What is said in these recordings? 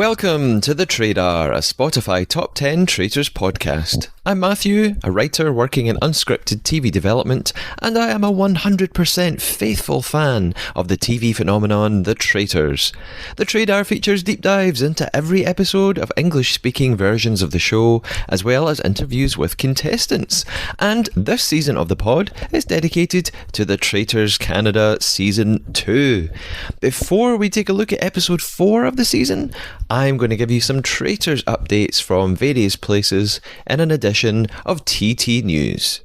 Welcome to The Trader, a Spotify Top 10 Traitors podcast. I'm Matthew, a writer working in unscripted TV development, and I am a 100% faithful fan of the TV phenomenon The Traitors. The Trader features deep dives into every episode of English-speaking versions of the show, as well as interviews with contestants. And this season of the pod is dedicated to The Traitors Canada Season 2. Before we take a look at episode 4 of the season, I'm going to give you some Traitors updates from various places in an edition of TT News.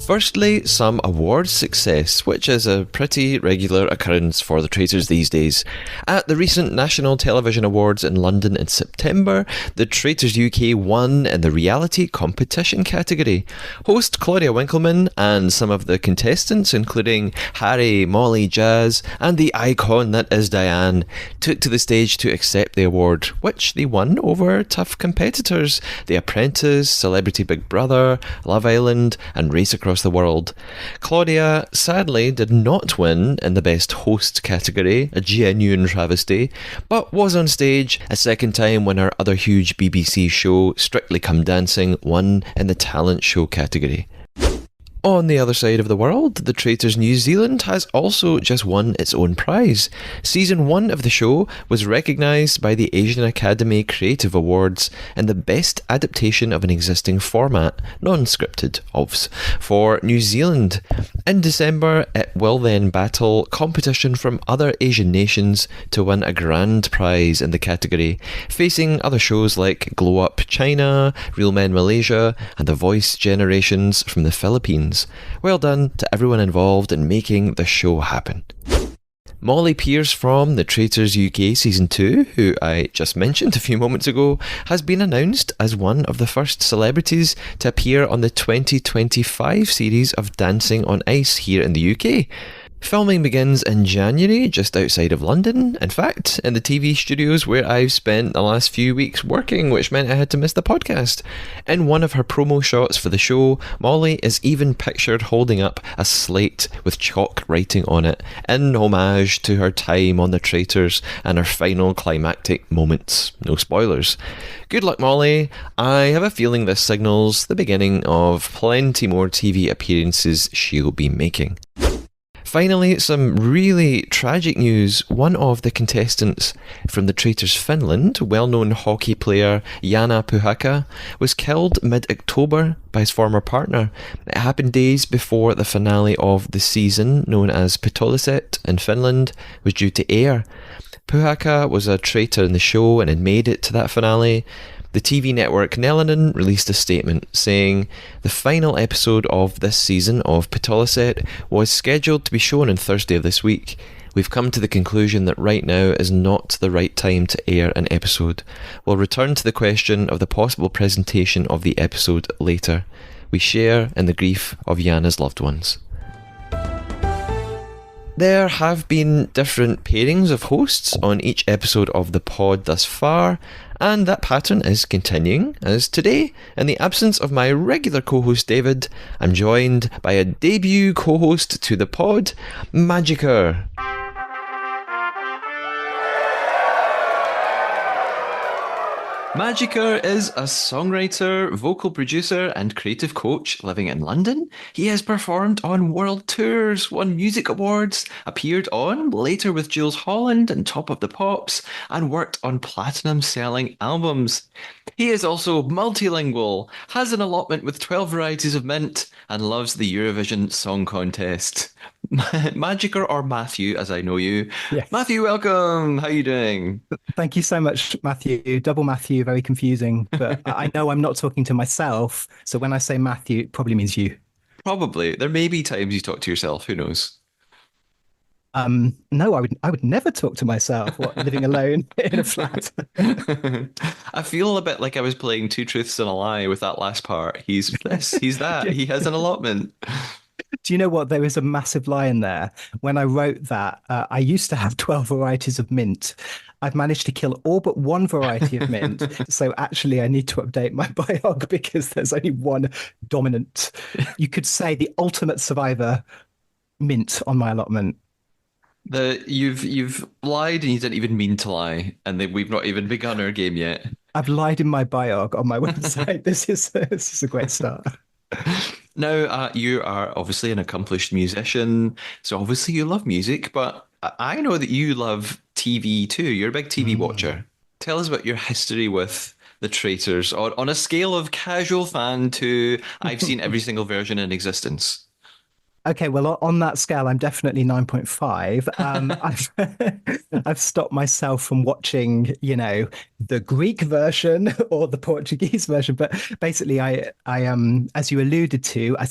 Firstly, some awards success, which is a pretty regular occurrence for the Traitors these days. At the recent National Television Awards in London in September, the Traitors UK won in the reality competition category. Host Claudia Winkleman and some of the contestants, including Harry, Molly, Jazz, and the icon that is Diane, took to the stage to accept the award, which they won over tough competitors: The Apprentice, Celebrity Big Brother, Love Island, and Race Across the World. Claudia sadly did not win in the Best Host category, a genuine travesty, but was on stage a second time when her other huge BBC show, Strictly Come Dancing, won in the Talent Show category. On the other side of the world, the Traitors New Zealand has also just won its own prize. Season 1 of the show was recognised by the Asian Academy Creative Awards in the Best Adaptation of an Existing Format, non-scripted, OVS, for New Zealand. In December, it will then battle competition from other Asian nations to win a grand prize in the category, facing other shows like Glow Up China, Real Men Malaysia, and The Voice Generations from the Philippines. Well done to everyone involved in making the show happen. Molly Pearce from The Traitors UK Season 2, who I just mentioned a few moments ago, has been announced as one of the first celebrities to appear on the 2025 series of Dancing on Ice here in the UK. Filming begins in January, just outside of London, in fact, in the TV studios where I've spent the last few weeks working, which meant I had to miss the podcast. In one of her promo shots for the show, Molly is even pictured holding up a slate with chalk writing on it, in homage to her time on The Traitors and her final climactic moments. No spoilers. Good luck, Molly. I have a feeling this signals the beginning of plenty more TV appearances she'll be making. Finally, some really tragic news. One of the contestants from The Traitors Finland, well-known hockey player Jana Puhakka, was killed mid-October by his former partner. It happened days before the finale of the season, known as Petolisette in Finland, was due to air. Puhakka was a traitor in the show and had made it to that finale. The TV network Nellinen released a statement saying the final episode of this season of Petolisette was scheduled to be shown on Thursday of this week. We've come to the conclusion that right now is not the right time to air an episode. We'll return to the question of the possible presentation of the episode later. We share in the grief of Jana's loved ones. There have been different pairings of hosts on each episode of the pod thus far, and that pattern is continuing, as today, in the absence of my regular co-host David, I'm joined by a debut co-host to the pod, MajiKer. MajiKer is a songwriter, vocal producer, and creative coach living in London. He has performed on world tours, won music awards, appeared on Later with Jules Holland and Top of the Pops, and worked on platinum-selling albums. He is also multilingual, has an allotment with 12 varieties of mint, and loves the Eurovision Song Contest. MajiKer, or Matthew, as I know you. Yes. Matthew, welcome. How are you doing? Thank you so much, Matthew. Double Matthew, very confusing, but I know I'm not talking to myself. So when I say Matthew, it probably means you. Probably. There may be times you talk to yourself. Who knows? No, I would never talk to myself while living alone in a flat. I feel a bit like I was playing Two Truths and a Lie with that last part. He's this, he's that. He has an allotment. Do you know what? There is a massive lie in there. When I wrote that, I used to have 12 varieties of mint. I've managed to kill all but one variety of mint. So actually, I need to update my biog because there's only one dominant, you could say the ultimate survivor mint on my allotment. You've lied and you didn't even mean to lie, and we've not even begun our game yet. I've lied in my biog on my website. This is a great start. Now, you are obviously an accomplished musician, so obviously you love music, but I know that you love TV too. You're a big TV Mm. watcher. Tell us about your history with the Traitors on a scale of casual fan to I've seen every single version in existence. Okay, well, on that scale, I'm definitely 9.5. I've stopped myself from watching, the Greek version or the Portuguese version. But basically, as you alluded to, I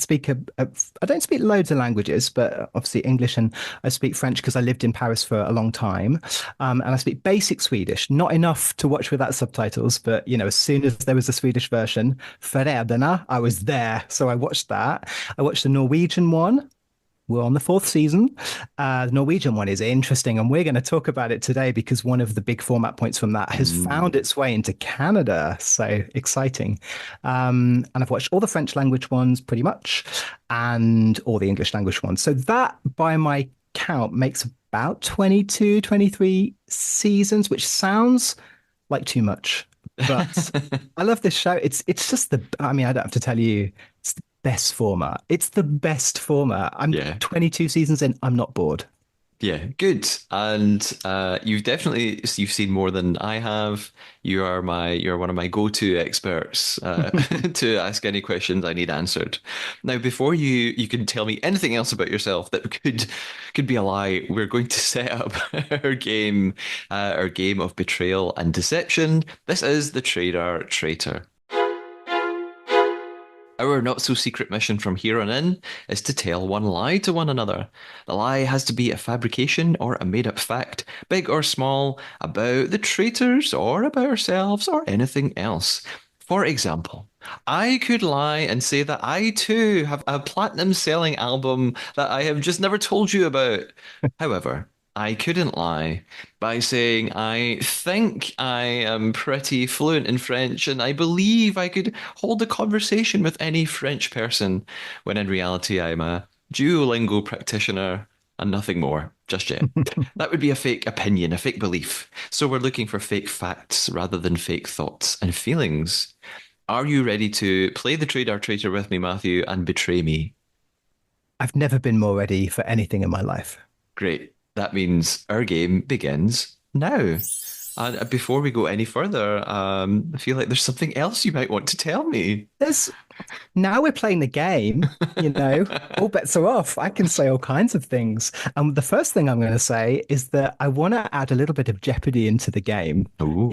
don't speak loads of languages, but obviously English, and I speak French because I lived in Paris for a long time. And I speak basic Swedish, not enough to watch without subtitles, but as soon as there was a Swedish version, Förrädarna, I was there. So I watched that. I watched the Norwegian one. We're on the fourth season. The Norwegian one is interesting, and we're going to talk about it today because one of the big format points from that has found Mm. its way into Canada. So exciting. And I've watched all the French language ones pretty much, and all the English language ones. So that, by my count, makes about 22, 23 seasons, which sounds like too much. But I love this show. It's just I mean, I don't have to tell you, it's the best format. It's the best format. I'm Yeah. 22 seasons in. I'm not bored. Yeah, good. And you've seen more than I have. You're one of my go-to experts to ask any questions I need answered. Now, before you can tell me anything else about yourself that could be a lie, we're going to set up our game of betrayal and deception. This is the Trader Traitor. Our not so secret mission from here on in is to tell one lie to one another. The lie has to be a fabrication or a made up fact, big or small, about the traitors or about ourselves or anything else. For example, I could lie and say that I too have a platinum selling album that I have just never told you about. However, I couldn't lie by saying I think I am pretty fluent in French and I believe I could hold a conversation with any French person, when in reality I'm a Duolingo practitioner and nothing more just yet. That would be a fake opinion, a fake belief. So we're looking for fake facts rather than fake thoughts and feelings. Are you ready to play the Trade Our Traitor with me, Matthew, and betray me? I've never been more ready for anything in my life. Great. That means our game begins now. And before we go any further, I feel like there's something else you might want to tell me. There's Now we're playing the game, all bets are off. I can say all kinds of things. And the first thing I'm going to say is that I want to add a little bit of jeopardy into the game. Ooh.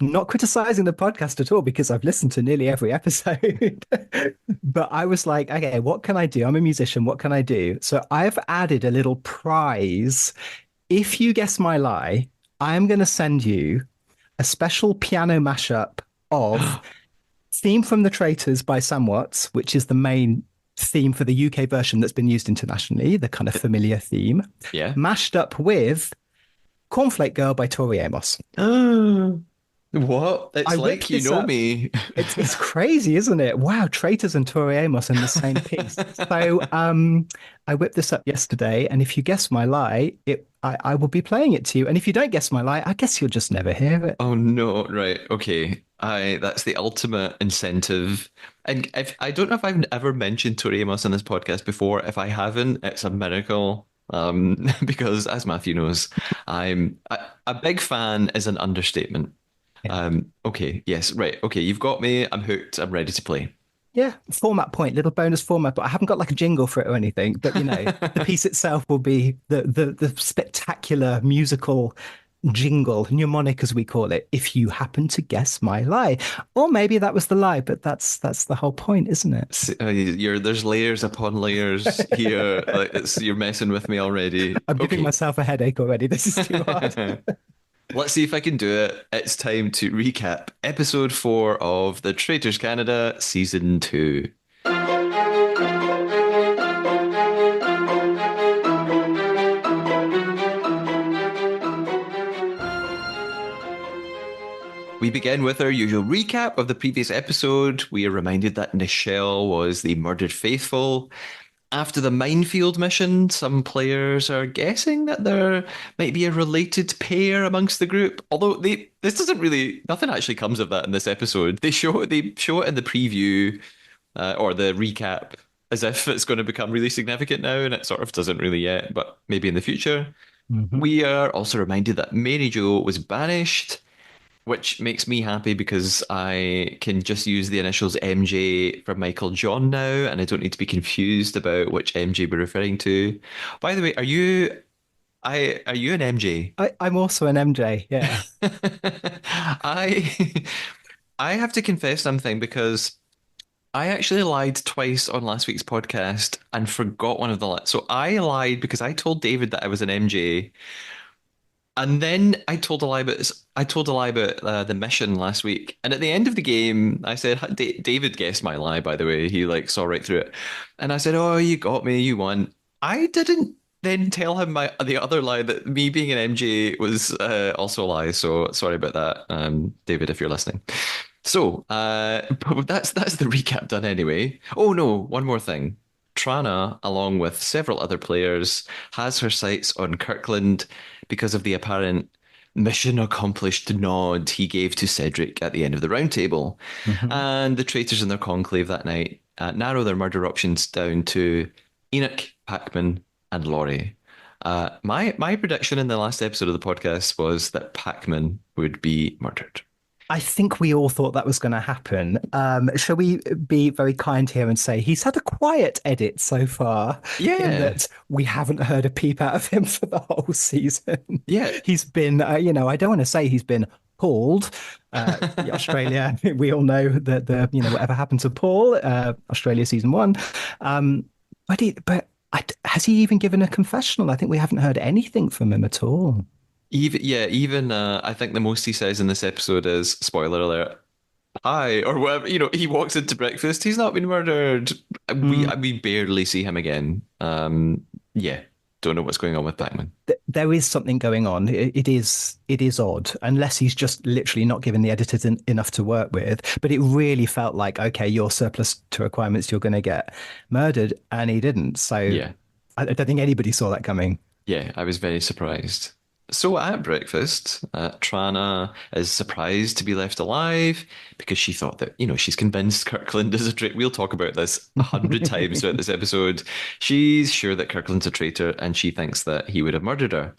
Not criticizing the podcast at all because I've listened to nearly every episode. But I was like, okay, what can I do? I'm a musician. What can I do? So I've added a little prize. If you guess my lie, I'm going to send you a special piano mashup of Theme from the Traitors by Sam Watts, which is the main theme for the UK version that's been used internationally, the kind of familiar theme, Yeah. mashed up with Cornflake Girl by Tori Amos. What? It's I like whipped you this know up. me. It's crazy, isn't it? Wow, Traitors and Tori Amos in the same piece. So I whipped this up yesterday, and if you guess my lie, I will be playing it to you. And if you don't guess my lie, I guess you'll just never hear it. Oh no, right. Okay. That's the ultimate incentive. And if I don't know if I've ever mentioned Tori Amos in this podcast before. If I haven't, it's a miracle. Because as Matthew knows, a big fan is an understatement. Okay, yes, right. Okay, you've got me. I'm hooked. I'm ready to play. Yeah, format point, little bonus format, but I haven't got like a jingle for it or anything. But the piece itself will be the spectacular musical jingle, mnemonic as we call it, if you happen to guess my lie. Or maybe that was the lie, but that's the whole point, isn't it? There's layers upon layers here. Like you're messing with me already. I'm giving Okay. myself a headache already. This is too hard. Let's see if I can do it. It's time to recap episode 4 of The Traitors Canada Season 2. We begin with our usual recap of the previous episode. We are reminded that Nichelle was the murdered faithful. After the minefield mission, some players are guessing that there might be a related pair amongst the group. Although this doesn't really, nothing actually comes of that in this episode. They show it in the preview or the recap as if it's going to become really significant now, and it sort of doesn't really yet, but maybe in the future. Mhm. We are also reminded that Mary Jo was banished, which makes me happy because I can just use the initials MJ for Michael John now, and I don't need to be confused about which MJ we're referring to. By the way, are you an MJ? I'm also an MJ. Yeah. I I have to confess something because I actually lied twice on last week's podcast and forgot one of the lies. So I lied because I told David that I was an MJ. And then I told a lie about the mission last week. And at the end of the game, I said David guessed my lie. By the way, he like saw right through it. And I said, "Oh, you got me. You won." I didn't then tell him the other lie that me being an MJ was also a lie. So sorry about that, David, if you're listening. So but that's the recap done anyway. Oh no, one more thing. Trana, along with several other players, has her sights on Kirkland because of the apparent mission accomplished nod he gave to Cedric at the end of the round table. Mhm. And the traitors in their conclave that night narrow their murder options down to Enoch, Pac-Man, and Laurie. My prediction in the last episode of the podcast was that Pac-Man would be murdered. I think we all thought that was going to happen. Shall we be very kind here and say he's had a quiet edit so far, in Yeah, that we haven't heard a peep out of him for the whole season? yeah. He's been, I don't want to say he's been pulled. Australia, we all know that whatever happened to Paul, Australia season one. Has he even given a confessional? I think we haven't heard anything from him at all. Even I think the most he says in this episode is spoiler alert. Hi, or whatever. He walks into breakfast. He's not been murdered. Mm. We barely see him again. Yeah, don't know what's going on with Pac-Man. There is something going on. It is odd, unless he's just literally not given the editors enough to work with. But it really felt like, okay, you're surplus to requirements, you're going to get murdered, and he didn't. So Yeah, I don't think anybody saw that coming. yeah, I was very surprised. So at breakfast, Trana is surprised to be left alive because she thought that, she's convinced Kirkland is a traitor. We'll talk about this 100 times throughout this episode. She's sure that Kirkland's a traitor and she thinks that he would have murdered her.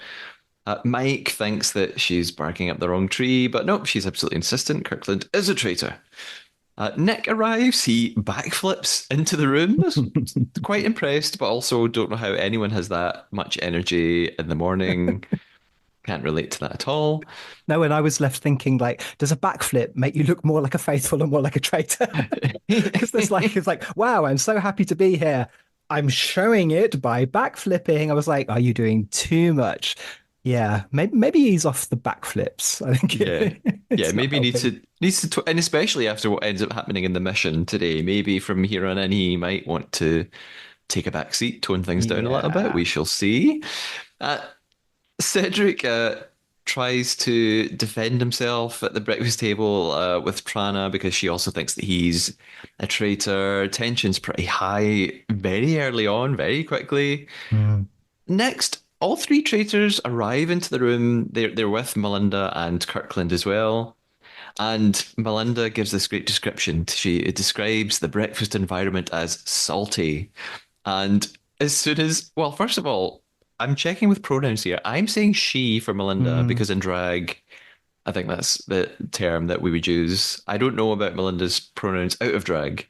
Mike thinks that she's barking up the wrong tree, but nope, she's absolutely insistent. Kirkland is a traitor. Nick arrives. He backflips into the room. Quite impressed, but also don't know how anyone has that much energy in the morning. Can't relate to that at all. No, and I was left thinking, like, does a backflip make you look more like a faithful and more like a traitor? Because it's like, wow, I'm so happy to be here. I'm showing it by backflipping. I was like, are you doing too much? Yeah, maybe he's off the backflips. I think Yeah. Yeah, it's not maybe helping. needs to, and especially after what ends up happening in the mission today, maybe from here on in he might want to take a back seat, tone things down a little bit. Yeah. We shall see. Uh, Cedric tries to defend himself at the breakfast table with Trana because she also thinks that he's a traitor. Tension's pretty high very early on, very quickly. Mm. Next, all three traitors arrive into the room. They're with Melinda and Kirkland as well. And Melinda gives this great description. She describes the breakfast environment as salty. And as soon as, well, first of all, I'm checking with pronouns here. I'm saying she for Melinda Mm. because in drag, I think that's the term that we would use. I don't know about Melinda's pronouns out of drag.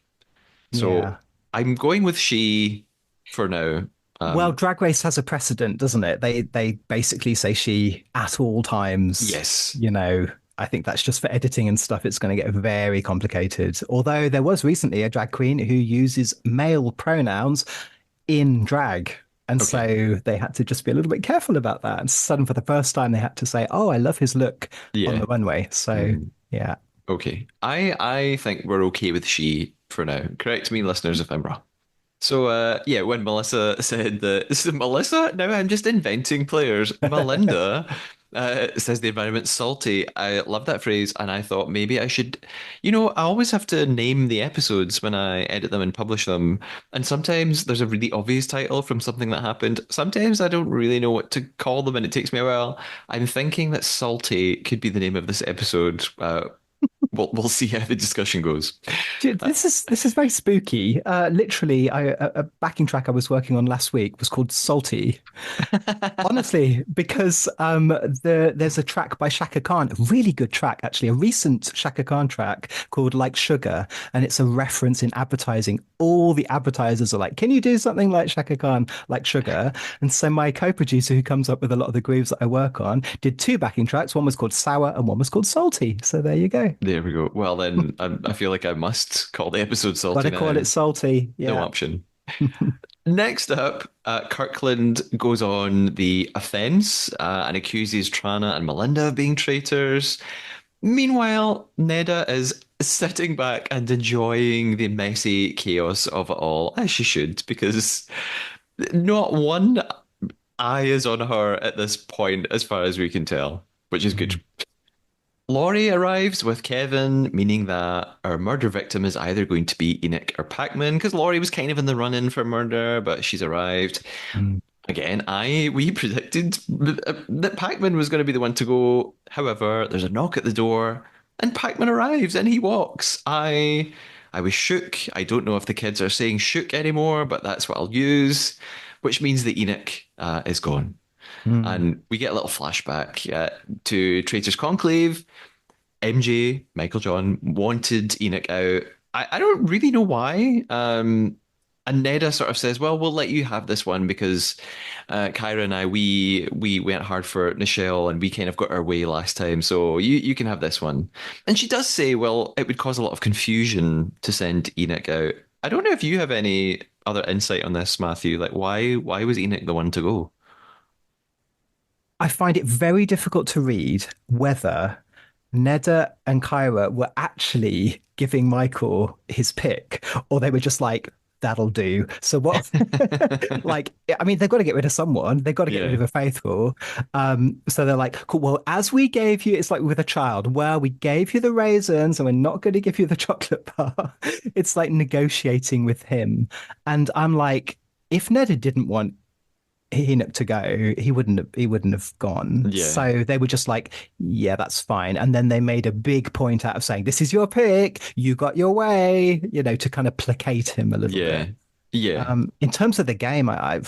So Yeah. I'm going with she for now. Well, Um, Drag Race has a precedent, doesn't it? They basically say she at all times. yes. You know, I think that's just for editing and stuff. It's going to get very complicated. Although there was recently a drag queen who uses male pronouns in drag. And Okay. so they had to just be a little bit careful about that. And suddenly, for the first time, they had to say, "Oh, I love his look on Yeah. the runway." So, Mm, yeah. okay. I think we're okay with she for now. Correct me, listeners, if I'm wrong. So, yeah, when Melissa said that, this is Melissa? Now I'm just inventing players. Melinda Says the environment's salty. I love that phrase, and I thought maybe I should, I always have to name the episodes when I edit them and publish them. And sometimes there's a really obvious title from something that happened. Sometimes I don't really know what to call them, and it takes me a while. I'm thinking that salty could be the name of this episode. We'll see how the discussion goes. Dude, Uh, this is very spooky. Literally, a backing track I was working on last week was called Salty. Honestly, because there's a track by Shaka Khan, a really good track actually, a recent Shaka Khan track called Like Sugar, and it's a reference in advertising. All the advertisers are like, "Can you do something like Shaka Khan, like Sugar?" And so my co-producer, who comes up with a lot of the grooves that I work on, did two backing tracks. One was called Sour, and one was called Salty. So there you go. there we go. Well, then I feel like I must call the episode Got salty to call now. it Salty. No Yeah. option. Next up, Kirkland goes on the offense and accuses Trana and Melinda of being traitors. Meanwhile, Neda is sitting back and enjoying the messy chaos of it all, as she should, because not one eye is on her at this point, as far as we can tell, which is good. Mm. Laurie arrives with Kevin, meaning that our murder victim is either going to be Enoch or Pac-Man, because Laurie was kind of in the run-in for murder, but she's arrived. Mm. Again, we predicted that Pac-Man was going to be the one to go. However, there's a knock at the door, and Pac-Man arrives, and he walks. I was shook. I don't know if the kids are saying shook anymore, but that's what I'll use, which means that Enoch is gone. Mm. And we get a little flashback to Traitors Conclave. MJ, Michael John, wanted Enoch out. I don't really know why. And Neda sort of says, "Well, we'll let you have this one because Kyra and I, we went hard for Nichelle and we kind of got our way last time, so you can have this one." And she does say, "Well, it would cause a lot of confusion to send Enoch out." I don't know if you have any other insight on this, Matthew. Like, why was Enoch the one to go? I find it very difficult to read whether Neda and Kyra were actually giving Michael his pick, or they were just like, that'll do. So what, like, I mean, they've got to get rid of someone. They've got to get rid Yeah, of a faithful. So they're like, cool, well, as we gave you, it's like with a child, well, we gave you the raisins and we're not going to give you the chocolate bar. It's like negotiating with him. And I'm like, if Neda didn't want Enoch to go, he wouldn't have gone. yeah, So they were just like, yeah, that's fine. And then they made a big point out of saying, this is your pick, you got your way, to kind of placate him a little yeah, bit. yeah. In terms of the game, I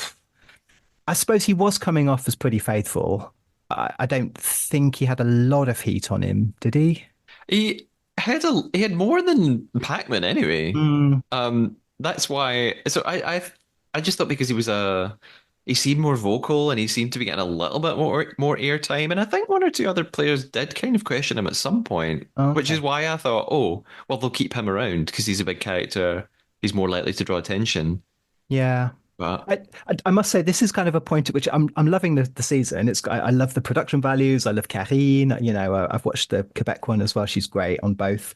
suppose he was coming off as pretty faithful. I don't think he had a lot of heat on him, did he? He had more than Pac-Man anyway. Mm. That's why. So I just thought because he seemed more vocal and he seemed to be getting a little bit more airtime, and I think one or two other players did kind of question him at some point, which is Okay. why I thought, oh, well, they'll keep him around because he's a big character. He's more likely to draw attention. Yeah. But I must say this is kind of a point at which I'm loving the season. I love the production values. I love Karine. I've watched the Quebec one as well. She's great on both.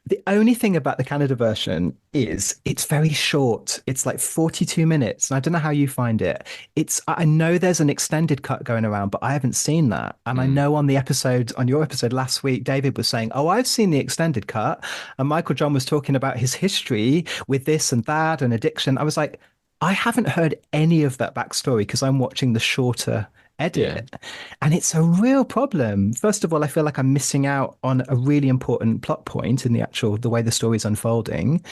The only thing about the Canada version is it's very short. It's like 42 minutes. And I don't know how you find it. I know there's an extended cut going around, but I haven't seen that. And I mm, know on your episode last week, David was saying, "Oh, I've seen the extended cut." And Michael John was talking about his history with this and that and addiction. I was like, I haven't heard any of that backstory because I'm watching the shorter yeah, edit. And it's a real problem. First of all, I feel like I'm missing out on a really important plot point in the way the story is unfolding.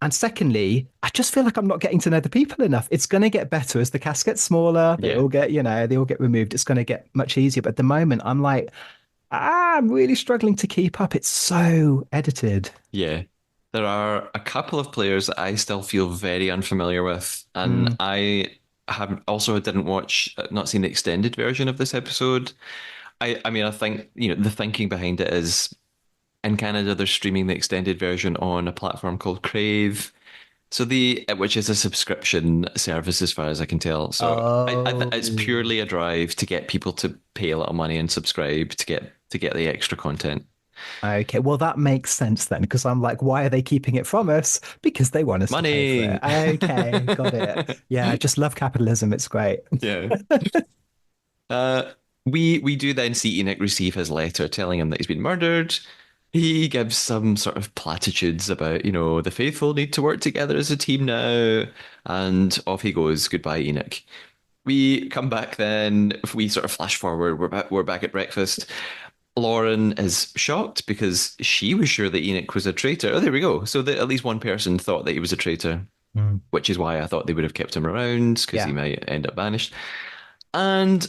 And secondly, I just feel like I'm not getting to know the people enough. It's going to get better as the cast gets smaller. yeah, They all get removed. It's going to get much easier. But at the moment, I'm like, I'm really struggling to keep up. It's so edited. yeah. There are a couple of players that I still feel very unfamiliar with, and Mm. I have also didn't watch, not seen the extended version of this episode. I mean, I think, the thinking behind it is in Canada, they're streaming the extended version on a platform called Crave. So which is a subscription service as far as I can tell. So it's Oh. purely a drive to get people to pay a lot of money and subscribe to get the extra content. Okay, well, that makes sense then, because I'm like, why are they keeping it from us? Because they want us to pay for it. Money. Okay, got it. Yeah, I just love capitalism. It's great. Yeah. Uh, we do then see Enoch receive his letter telling him that he's been murdered. He gives some sort of platitudes about, the faithful need to work together as a team now, and off he goes. Goodbye, Enoch. We come back then. If we sort of flash forward, we're back at breakfast. Lauren is shocked because she was sure that Enoch was a traitor. Oh, there we go. So that at least one person thought that he was a traitor, Mm. which is why I thought they would have kept him around because he Yeah. might end up banished. And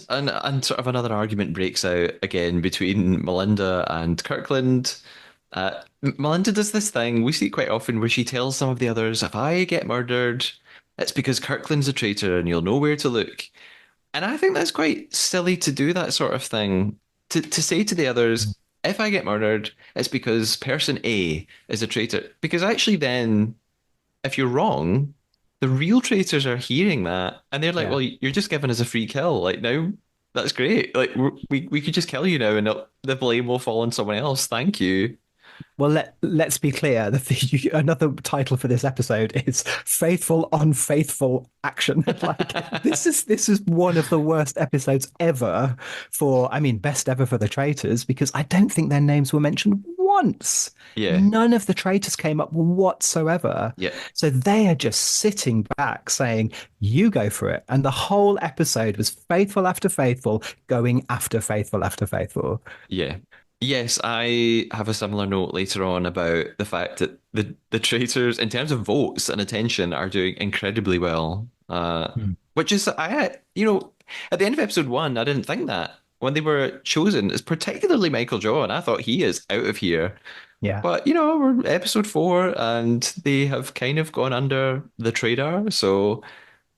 sort of another argument breaks out again between Melinda and Kirkland. Melinda does this thing we see quite often where she tells some of the others, if I get murdered, it's because Kirkland's a traitor and you'll know where to look. And I think that's quite silly to do that sort of thing. To say to the others, if I get murdered, it's because person A is a traitor. Because actually then if you're wrong, the real traitors are hearing that and they're like, Yeah. well, you're just giving us a free kill. Like now, that's great. Like we could just kill you now and the blame will fall on someone else. Thank you. Well, let's be clear. Another title for this episode is "Faithful Unfaithful Action." Like this is one of the worst episodes ever I mean, best ever for the traitors because I don't think their names were mentioned once. Yeah. None of the traitors came up whatsoever. Yeah. So they are just sitting back saying, "You go for it." And the whole episode was faithful after faithful, going after faithful after faithful. Yeah. Yes, I have a similar note later on about the fact that the traitors, in terms of votes and attention, are doing incredibly well. Hmm. Which is, at the end of episode one, I didn't think that when they were chosen, it's particularly Michael John. I thought he is out of here. Yeah. But, we're episode four and they have kind of gone under the radar, so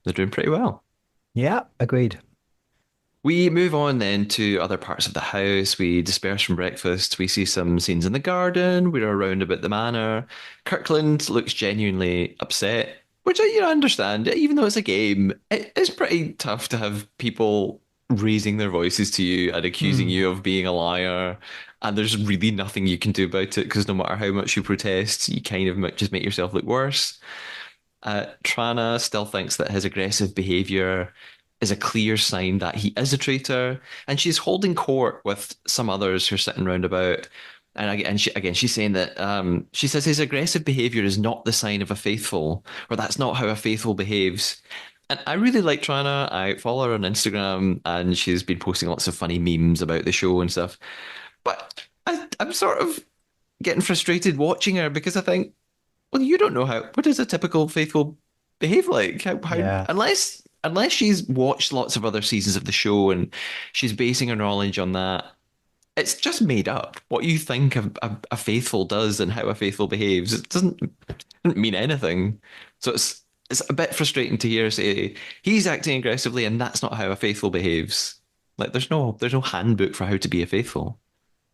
they're doing pretty well. Yeah, agreed. We move on then to other parts of the house. We disperse from breakfast. We see some scenes in the garden. We're around about the manor. Kirkland looks genuinely upset, which I understand. Even though it's a game, it is pretty tough to have people raising their voices to you and accusing Hmm. you of being a liar. And there's really nothing you can do about it because no matter how much you protest, you kind of just make yourself look worse. Trana still thinks that his aggressive behavior is a clear sign that he is a traitor, and she's holding court with some others who are sitting round about. She's saying that she says his aggressive behavior is not the sign of a faithful, or that's not how a faithful behaves. And I really like Trana. I follow her on Instagram, and she's been posting lots of funny memes about the show and stuff. But I'm sort of getting frustrated watching her because I think, well, you don't know what does a typical faithful behave like? How Yeah. unless she's watched lots of other seasons of the show and she's basing her knowledge on that, it's just made up. What you think a faithful does and how a faithful behaves, it doesn't mean anything. So it's a bit frustrating to hear say he's acting aggressively and that's not how a faithful behaves. Like there's no handbook for how to be a faithful.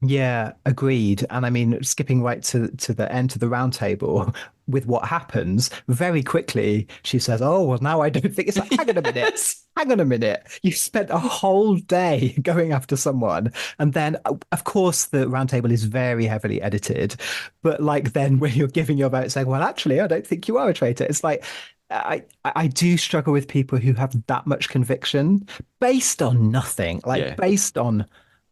Yeah, agreed. And I mean, skipping right to the end to the round table with what happens, very quickly she says, "Oh, well, now I don't think it's like, hang on a minute. Yes. Hang on a minute. You've spent a whole day going after someone." And then, of course, the round table is very heavily edited. But like then when you're giving your vote saying, "Well, actually, I don't think you are a traitor," it's like I do struggle with people who have that much conviction based on nothing, like Yeah. based on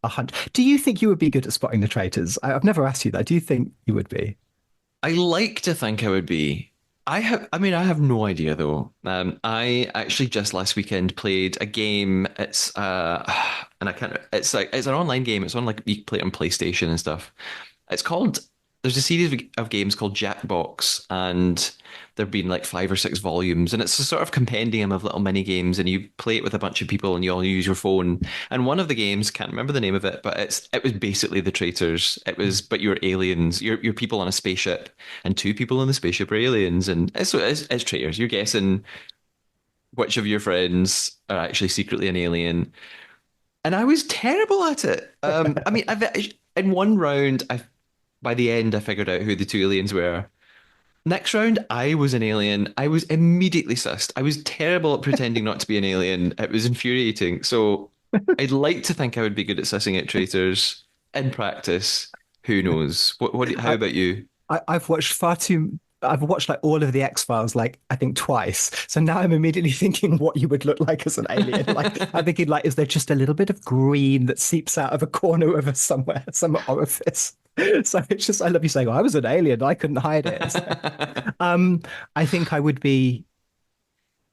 a hunch. Do you think you would be good at spotting the traitors? I've never asked you that. Do you think you would be? I like to think I would be. I have no idea though. I actually just last weekend played a game. It's and I can't. It's an online game. It's on like you can play it on PlayStation and stuff. It's called. There's a series of games called Jackbox, and there've been like five or six volumes, and it's a sort of compendium of little mini games, and you play it with a bunch of people, and you all use your phone. And one of the games, can't remember the name of it, but it was basically the Traitors. But you're aliens, you're people on a spaceship, and two people on the spaceship are aliens, and it's Traitors. You're guessing which of your friends are actually secretly an alien, and I was terrible at it. I mean, in one round, by the end, I figured out who the two aliens were. Next round, I was an alien. I was immediately sussed. I was terrible at pretending not to be an alien. It was infuriating. So I'd like to think I would be good at sussing out traitors. In practice, who knows? How I, about you? I've watched far too. I've watched like all of the X-Files like I think twice. So now I'm immediately thinking what you would look like as an alien. Like I'm thinking like, is there just a little bit of green that seeps out of a corner of a somewhere, some orifice? So it's just I love you saying, oh, I was an alien, I couldn't hide it. So, um, I think I would be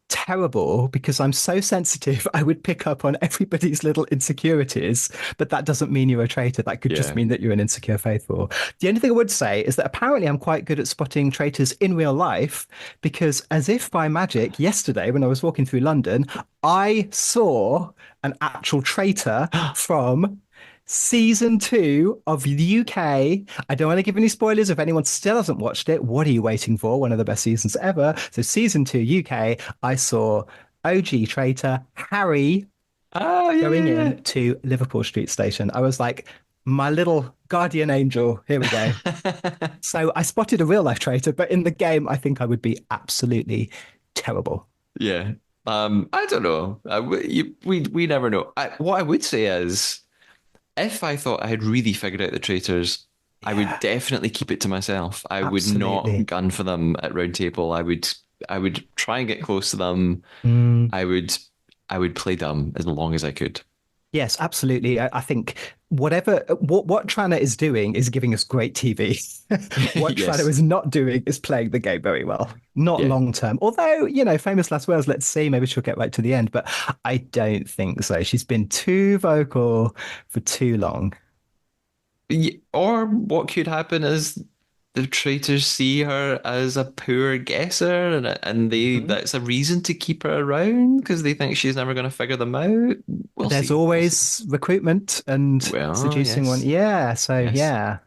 terrible because I'm so sensitive. I would pick up on everybody's little insecurities, but that doesn't mean you're a traitor. That could just Yeah. mean that you're an insecure faithful. The only thing I would say is that apparently I'm quite good at spotting traitors in real life because, as if by magic, yesterday when I was walking through London, I saw an actual traitor from season 2 of the UK. I don't want to give any spoilers if anyone still hasn't watched it. What are you waiting for? One of the best seasons ever. So, season 2 UK, I saw OG traitor Harry Oh, yeah, going yeah, in to Liverpool Street Station. I was like, my little guardian angel. Here we go. yeah. So, I spotted a real life traitor, but in the game, I think I would be absolutely terrible. Yeah. I don't know. We never know. What I would say is, if I thought I had really figured out the traitors, I would Yeah, definitely keep it to myself. I would not absolutely. gun for them at round table. I would try and get close to them. Mm. I would I would play dumb as long as I could. Yes, absolutely. I think what Tranner is doing is giving us great TV. What Tranner Yes. is not doing is playing the game very well. Not Yeah. long term. Although, famous last words, let's see, maybe she'll get right to the end, but I don't think so. She's been too vocal for too long. Or what could happen is the traitors see her as a poor guesser, and they Mhm. that's a reason to keep her around because they think she's never going to figure them out. We'll There's see. We'll see. always recruitment and Well, seducing one. yes, Yeah, so yes. yeah.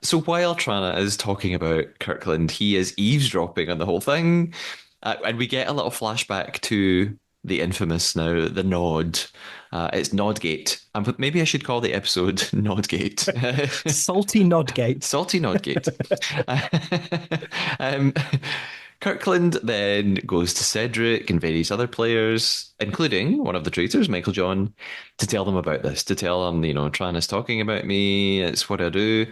So while Trana is talking about Kirkland, he is eavesdropping on the whole thing, and we get a little flashback to the infamous now the Nod. It's Nodgate. Maybe I should call the episode Nodgate. Salty Nodgate. Salty Nodgate. um, Kirkland then goes to Cedric and various other players, including one of the traitors, Michael John, to tell them about this, to tell them, Tran is talking about me, it's what I do.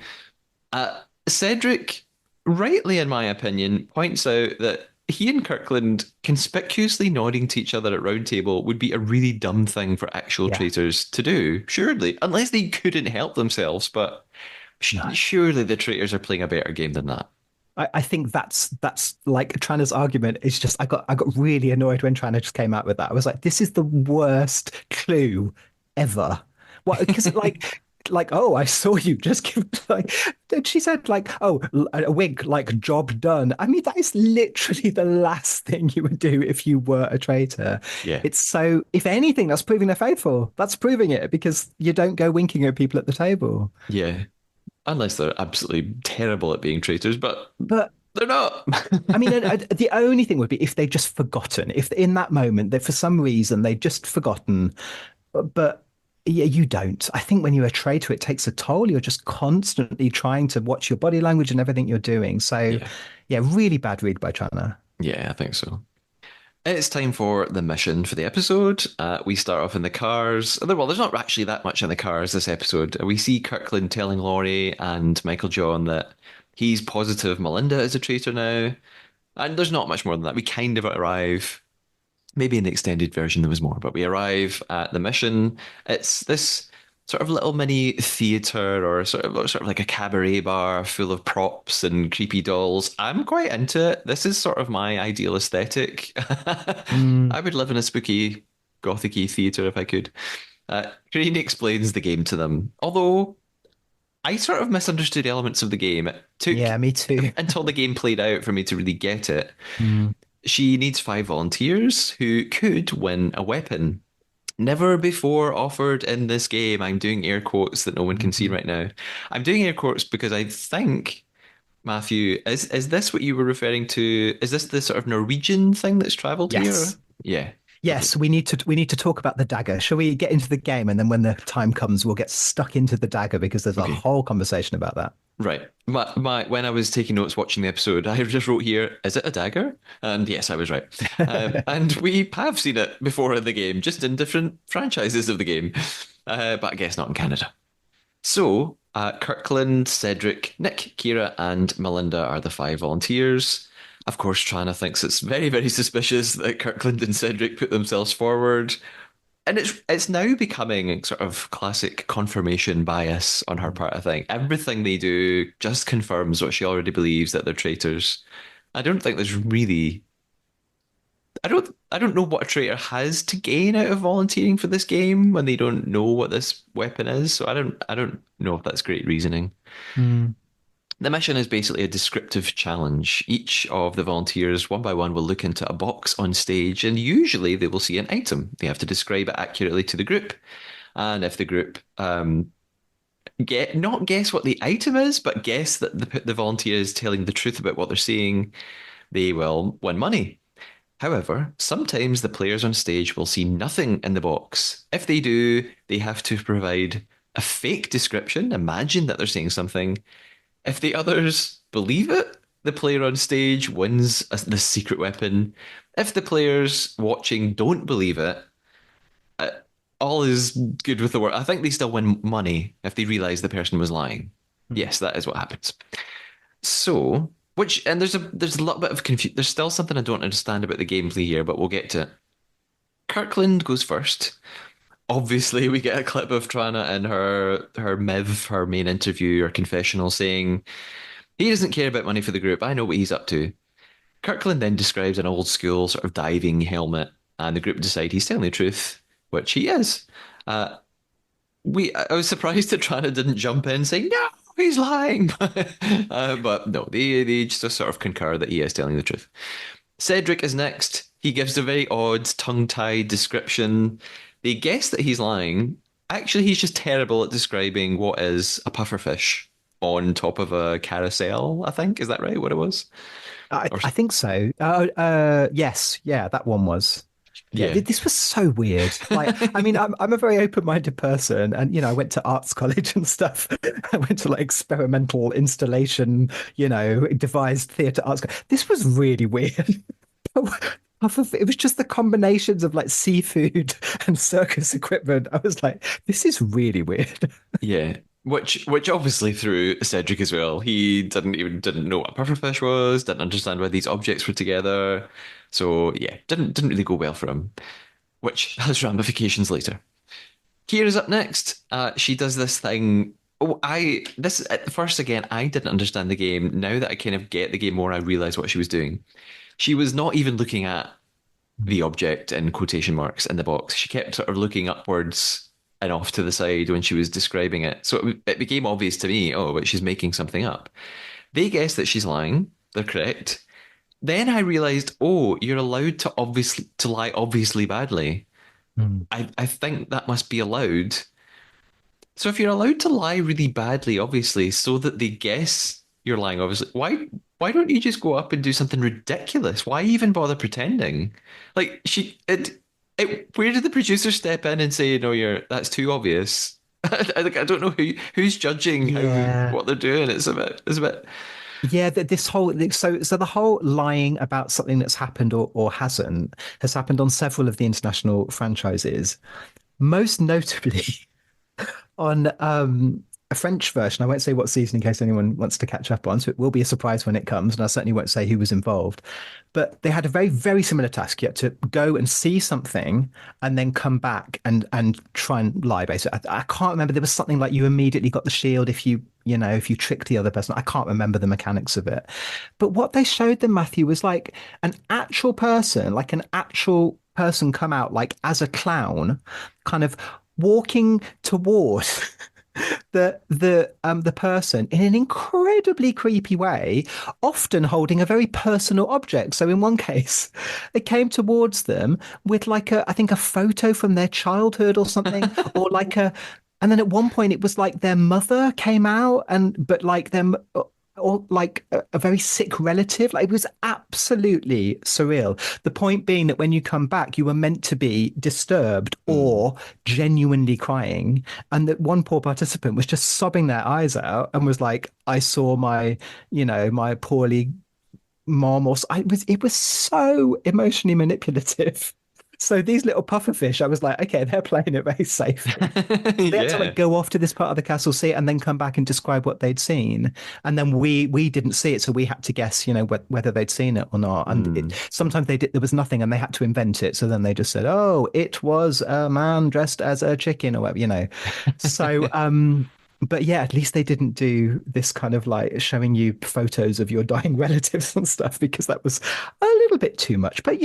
Cedric, rightly in my opinion, points out that he and Kirkland conspicuously nodding to each other at round table would be a really dumb thing for actual Yeah. traitors to do, surely, unless they couldn't help themselves, but No. surely the traitors are playing a better game than that. I think that's like Tranner's argument is just I got really annoyed when Tranner just came out with that. I was like, this is the worst clue ever. What? Because like oh, I saw you just give like she said like oh a wig like job done. I mean that is literally the last thing you would do if you were a traitor. Yeah, It's so if anything that's proving they're faithful. That's proving it because you don't go winking at people at the table. yeah. Unless they're absolutely terrible at being traitors, but But they're not. I mean, the only thing would be if they'd just forgotten, if in that moment that for some reason they'd just forgotten. But yeah, you don't. I think when you're a traitor, it takes a toll. You're just constantly trying to watch your body language and everything you're doing. So, Yeah, yeah, really bad read by China. yeah, I think so. It's time for the mission for the episode. We start off in the cars. Well, there's not actually that much in the cars this episode. We see Kirkland telling Laurie and Michael John that he's positive Melinda is a traitor now. And there's not much more than that. We kind of arrive. Maybe in the extended version there was more, but we arrive at the mission. It's this sort of little mini theater or sort of like a cabaret bar full of props and creepy dolls. I'm quite into it. This is sort of my ideal aesthetic. Mm, I would live in a spooky, gothicy theater if I could. Green explains the game to them, although I sort of misunderstood elements of the game. It took yeah, me too. until the game played out for me to really get it. Mm, She needs 5 volunteers who could win a weapon. Never before offered in this game. I'm doing air quotes that no one can see mhm. right now. I'm doing air quotes because I think, Matthew, is this what you were referring to? Is this the sort of Norwegian thing that's traveled here? Yes. Yeah. Okay. Yes, we need to talk about the dagger. Shall we get into the game and then when the time comes, we'll get stuck into the dagger because there's a Okay. whole conversation about that. Right. When I was taking notes watching the episode, I just wrote here, is it a dagger? And yes, I was right. And we have seen it before in the game, just in different franchises of the game. But I guess not in Canada. So Kirkland, Cedric, Nick, Kira, and Melinda are the five volunteers. Of course, Trana thinks it's very, very suspicious that Kirkland and Cedric put themselves forward. And it's now becoming sort of classic confirmation bias on her part, I think. Everything they do just confirms what she already believes, that they're traitors. I don't think there's really I don't know what a traitor has to gain out of volunteering for this game when they don't know what this weapon is. So I don't know if that's great reasoning. Mm. The mission is basically a descriptive challenge. Each of the volunteers, one by one, will look into a box on stage, and usually they will see an item. They have to describe it accurately to the group. And if the group get not guess what the item is, but guess that the volunteer is telling the truth about what they're seeing, they will win money. However, sometimes the players on stage will see nothing in the box. If they do, they have to provide a fake description, imagine that they're saying something. If the others believe it, the player on stage wins the secret weapon. If the players watching don't believe it, uh, all is good with the world. I think they still win money if they realize the person was lying. Yes, that is what happens. So, and there's a little bit of confusion. There's still something I don't understand about the gameplay here, but we'll get to it. Kirkland goes first. Obviously, we get a clip of Trana in her MIV, her main interview or confessional, saying he doesn't care about money for the group. I know what he's up to. Kirkland then describes an old school sort of diving helmet, and the group decide he's telling the truth, which he is. Uh, I was surprised that Trana didn't jump in saying, no, he's lying. But no, they just sort of concur that he is telling the truth. Cedric is next. He gives a very odd, tongue-tied description. They guess that he's lying. Actually, he's just terrible at describing what is a pufferfish on top of a carousel, I think. Is that right? What it was? Or I think so. Yes, yeah, that one was. Yeah, yeah. this was so weird. Like, I mean, I'm a very open-minded person, and I went to arts college and stuff. I went to like experimental installation, devised theatre arts. This was really weird. It was just the combinations of like seafood and circus equipment. I was like, this is really weird. Yeah. Which obviously threw Cedric as well. He didn't know what a pufferfish was, didn't understand why these objects were together. So yeah, didn't really go well for him, which has ramifications later. Kira's up next. She does this thing. Oh, this at first again, I didn't understand the game. Now that I kind of get the game more, I realize what she was doing. She was not even looking at the object in quotation marks in the box. She kept sort of looking upwards and off to the side when she was describing it. So it became obvious to me, oh, but she's making something up. They guess that she's lying. They're correct. Then I realized, oh, you're allowed to lie obviously badly. Mm. I think that must be allowed. So if you're allowed to lie really badly, obviously, so that they guess you're lying, obviously, why don't you just go up and do something ridiculous? Why even bother pretending? Like where did the producer step in and say, no, that's too obvious? I don't know who's judging Yeah. what they're doing. It's a bit. Yeah, this whole so the whole lying about something that's happened or hasn't has happened on several of the international franchises. Most notably on a French version. I won't say what season in case anyone wants to catch up on, so it will be a surprise when it comes, and I certainly won't say who was involved. But they had a very, very similar task. You had to go and see something and then come back and try and lie, basically. I can't remember. There was something like you immediately got the shield if you tricked the other person. I can't remember the mechanics of it. But what they showed them, Matthew, was like an actual person, come out like as a clown, kind of walking towards the person in an incredibly creepy way, often holding a very personal object. So in one case, they came towards them with like I think a photo from their childhood or something, or and then at one point it was like their mother came out but like them. Or like a very sick relative. Like it was absolutely surreal. The point being that when you come back, you were meant to be disturbed Mm. or genuinely crying. And that one poor participant was just sobbing their eyes out and was like, I saw my poorly mom it was so emotionally manipulative. So these little pufferfish, I was like, okay, they're playing it very safely. They had to like Yeah. go off to this part of the castle, see it, and then come back and describe what they'd seen. And then we didn't see it, so we had to guess, whether they'd seen it or not. And Hmm. sometimes they did, there was nothing, and they had to invent it. So then they just said, "Oh, it was a man dressed as a chicken," or whatever. So, but yeah, at least they didn't do this kind of like showing you photos of your dying relatives and stuff because that was a little bit too much. But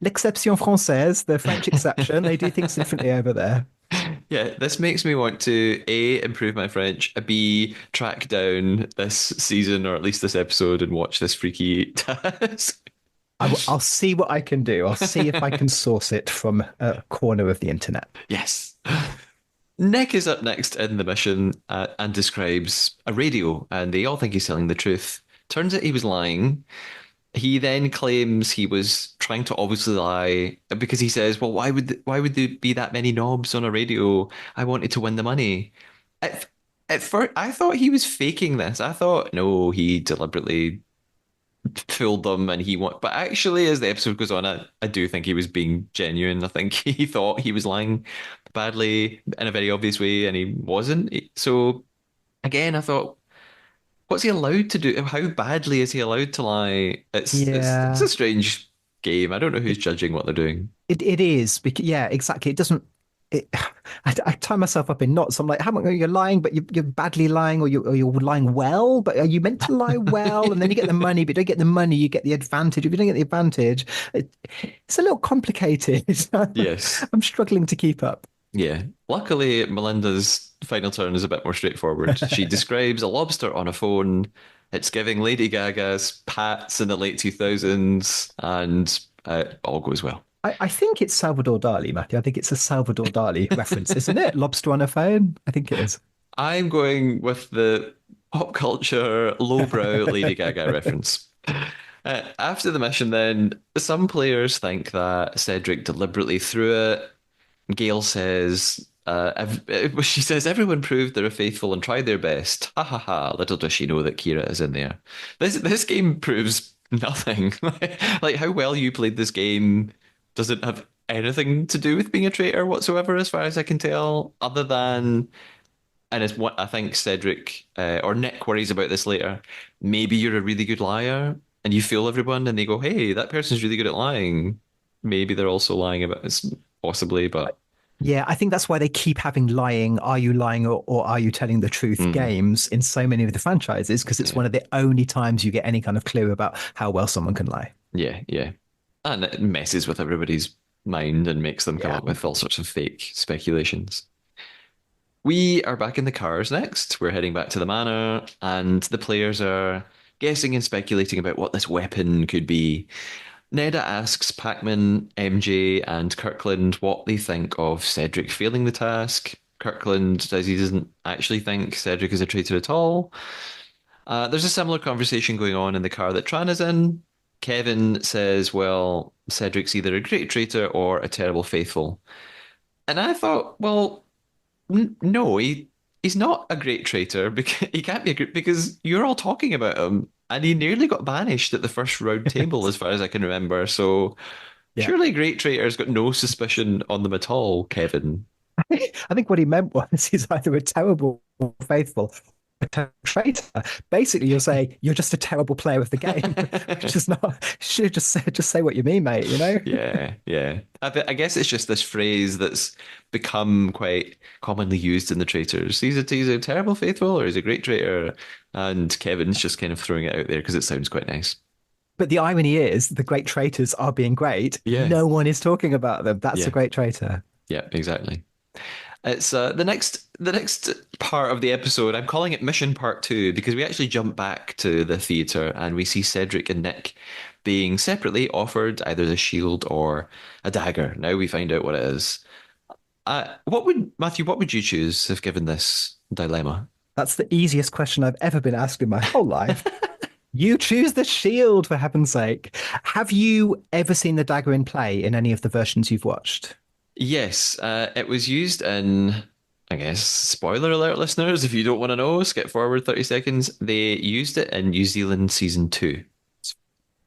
l'exception française, the French exception, they do things differently over there. Yeah, this makes me want to A, improve my French, B, track down this season or at least this episode and watch this freaky task. I'll see what I can do. I'll see if I can source it from a corner of the internet. Yes. Nick is up next in the mission and describes a radio, and they all think he's telling the truth. Turns out he was lying. He then claims he was trying to obviously lie because he says, "Well, why would there be that many knobs on a radio? I wanted to win the money." At, at first, I thought he was faking this. I thought, no, he deliberately fooled them and he want. But actually, as the episode goes on, I do think he was being genuine. I think he thought he was lying badly in a very obvious way, and he wasn't. So again, I thought, what's he allowed to do? How badly is he allowed to lie? It's a Yeah, strange game. I don't know who's judging what they're doing. it is because yeah, exactly. It doesn't. It, I tie myself up in knots. I'm like, how much you're lying, but you're badly lying, or you're lying well, but are you meant to lie well? And then you get the money, but you don't get the money, you get the advantage. If you don't get the advantage, it's a little complicated. Yes. I'm struggling to keep up. Yeah. Luckily, Melinda's final turn is a bit more straightforward. She describes a lobster on a phone. It's giving Lady Gaga's Pats in the late 2000s, and all goes well. I think it's Salvador Dali, Matthew. I think it's a Salvador Dali reference, isn't it? Lobster on a phone. I think it is. I'm going with the pop culture lowbrow Lady Gaga reference. After the mission, then, some players think that Cedric deliberately threw it. Gail says, she says, everyone proved they were faithful and tried their best. Ha ha ha. Little does she know that Kira is in there. This game proves nothing. Like how well you played this game doesn't have anything to do with being a traitor whatsoever, as far as I can tell, other than, and it's what I think Cedric or Nick worries about this later. Maybe you're a really good liar and you fool everyone, and they go, "Hey, that person's really good at lying." Maybe they're also lying about this, possibly, but. Yeah, I think that's why they keep having lying, are you lying or are you telling the truth Mm. games in so many of the franchises because it's Yeah, one of the only times you get any kind of clue about how well someone can lie. yeah, yeah. And it messes with everybody's mind and makes them come Yeah. up with all sorts of fake speculations. We are back in the cars next. We're heading back to the manor, and the players are guessing and speculating about what this weapon could be. Neda asks Pac-Man, MJ, and Kirkland what they think of Cedric failing the task. Kirkland says he doesn't actually think Cedric is a traitor at all. There's a similar conversation going on in the car that Tran is in. Kevin says, well, Cedric's either a great traitor or a terrible faithful. And I thought, well, no, he's not a great traitor because he can't be a great because you're all talking about him, and he nearly got banished at the first round table, as far as I can remember. So Yeah. surely great traitor's got no suspicion on them at all, Kevin. I think what he meant was he's either a terrible faithful or a terrible traitor. Basically, you're saying you're just a terrible player of the game, which is not, you should just say what you mean, mate, you know? Yeah, yeah. I guess it's just this phrase that's become quite commonly used in the traitors. He's a terrible faithful or he's a great traitor. And Kevin's just kind of throwing it out there because it sounds quite nice. But the irony is the great traitors are being great. Yeah, No one is talking about them. That's a yeah, great traitor. yeah, exactly. It's the next part of the episode. I'm calling it Mission Part Two because we actually jump back to the theater and we see Cedric and Nick being separately offered either the shield or a dagger. Now we find out what it is. What would you choose if given this dilemma? That's the easiest question I've ever been asked in my whole life. You choose the shield, for heaven's sake. Have you ever seen the dagger in play in any of the versions you've watched? Yes, it was used in, I guess, spoiler alert, listeners. If you don't want to know, skip forward 30 seconds. They used it in New Zealand season two.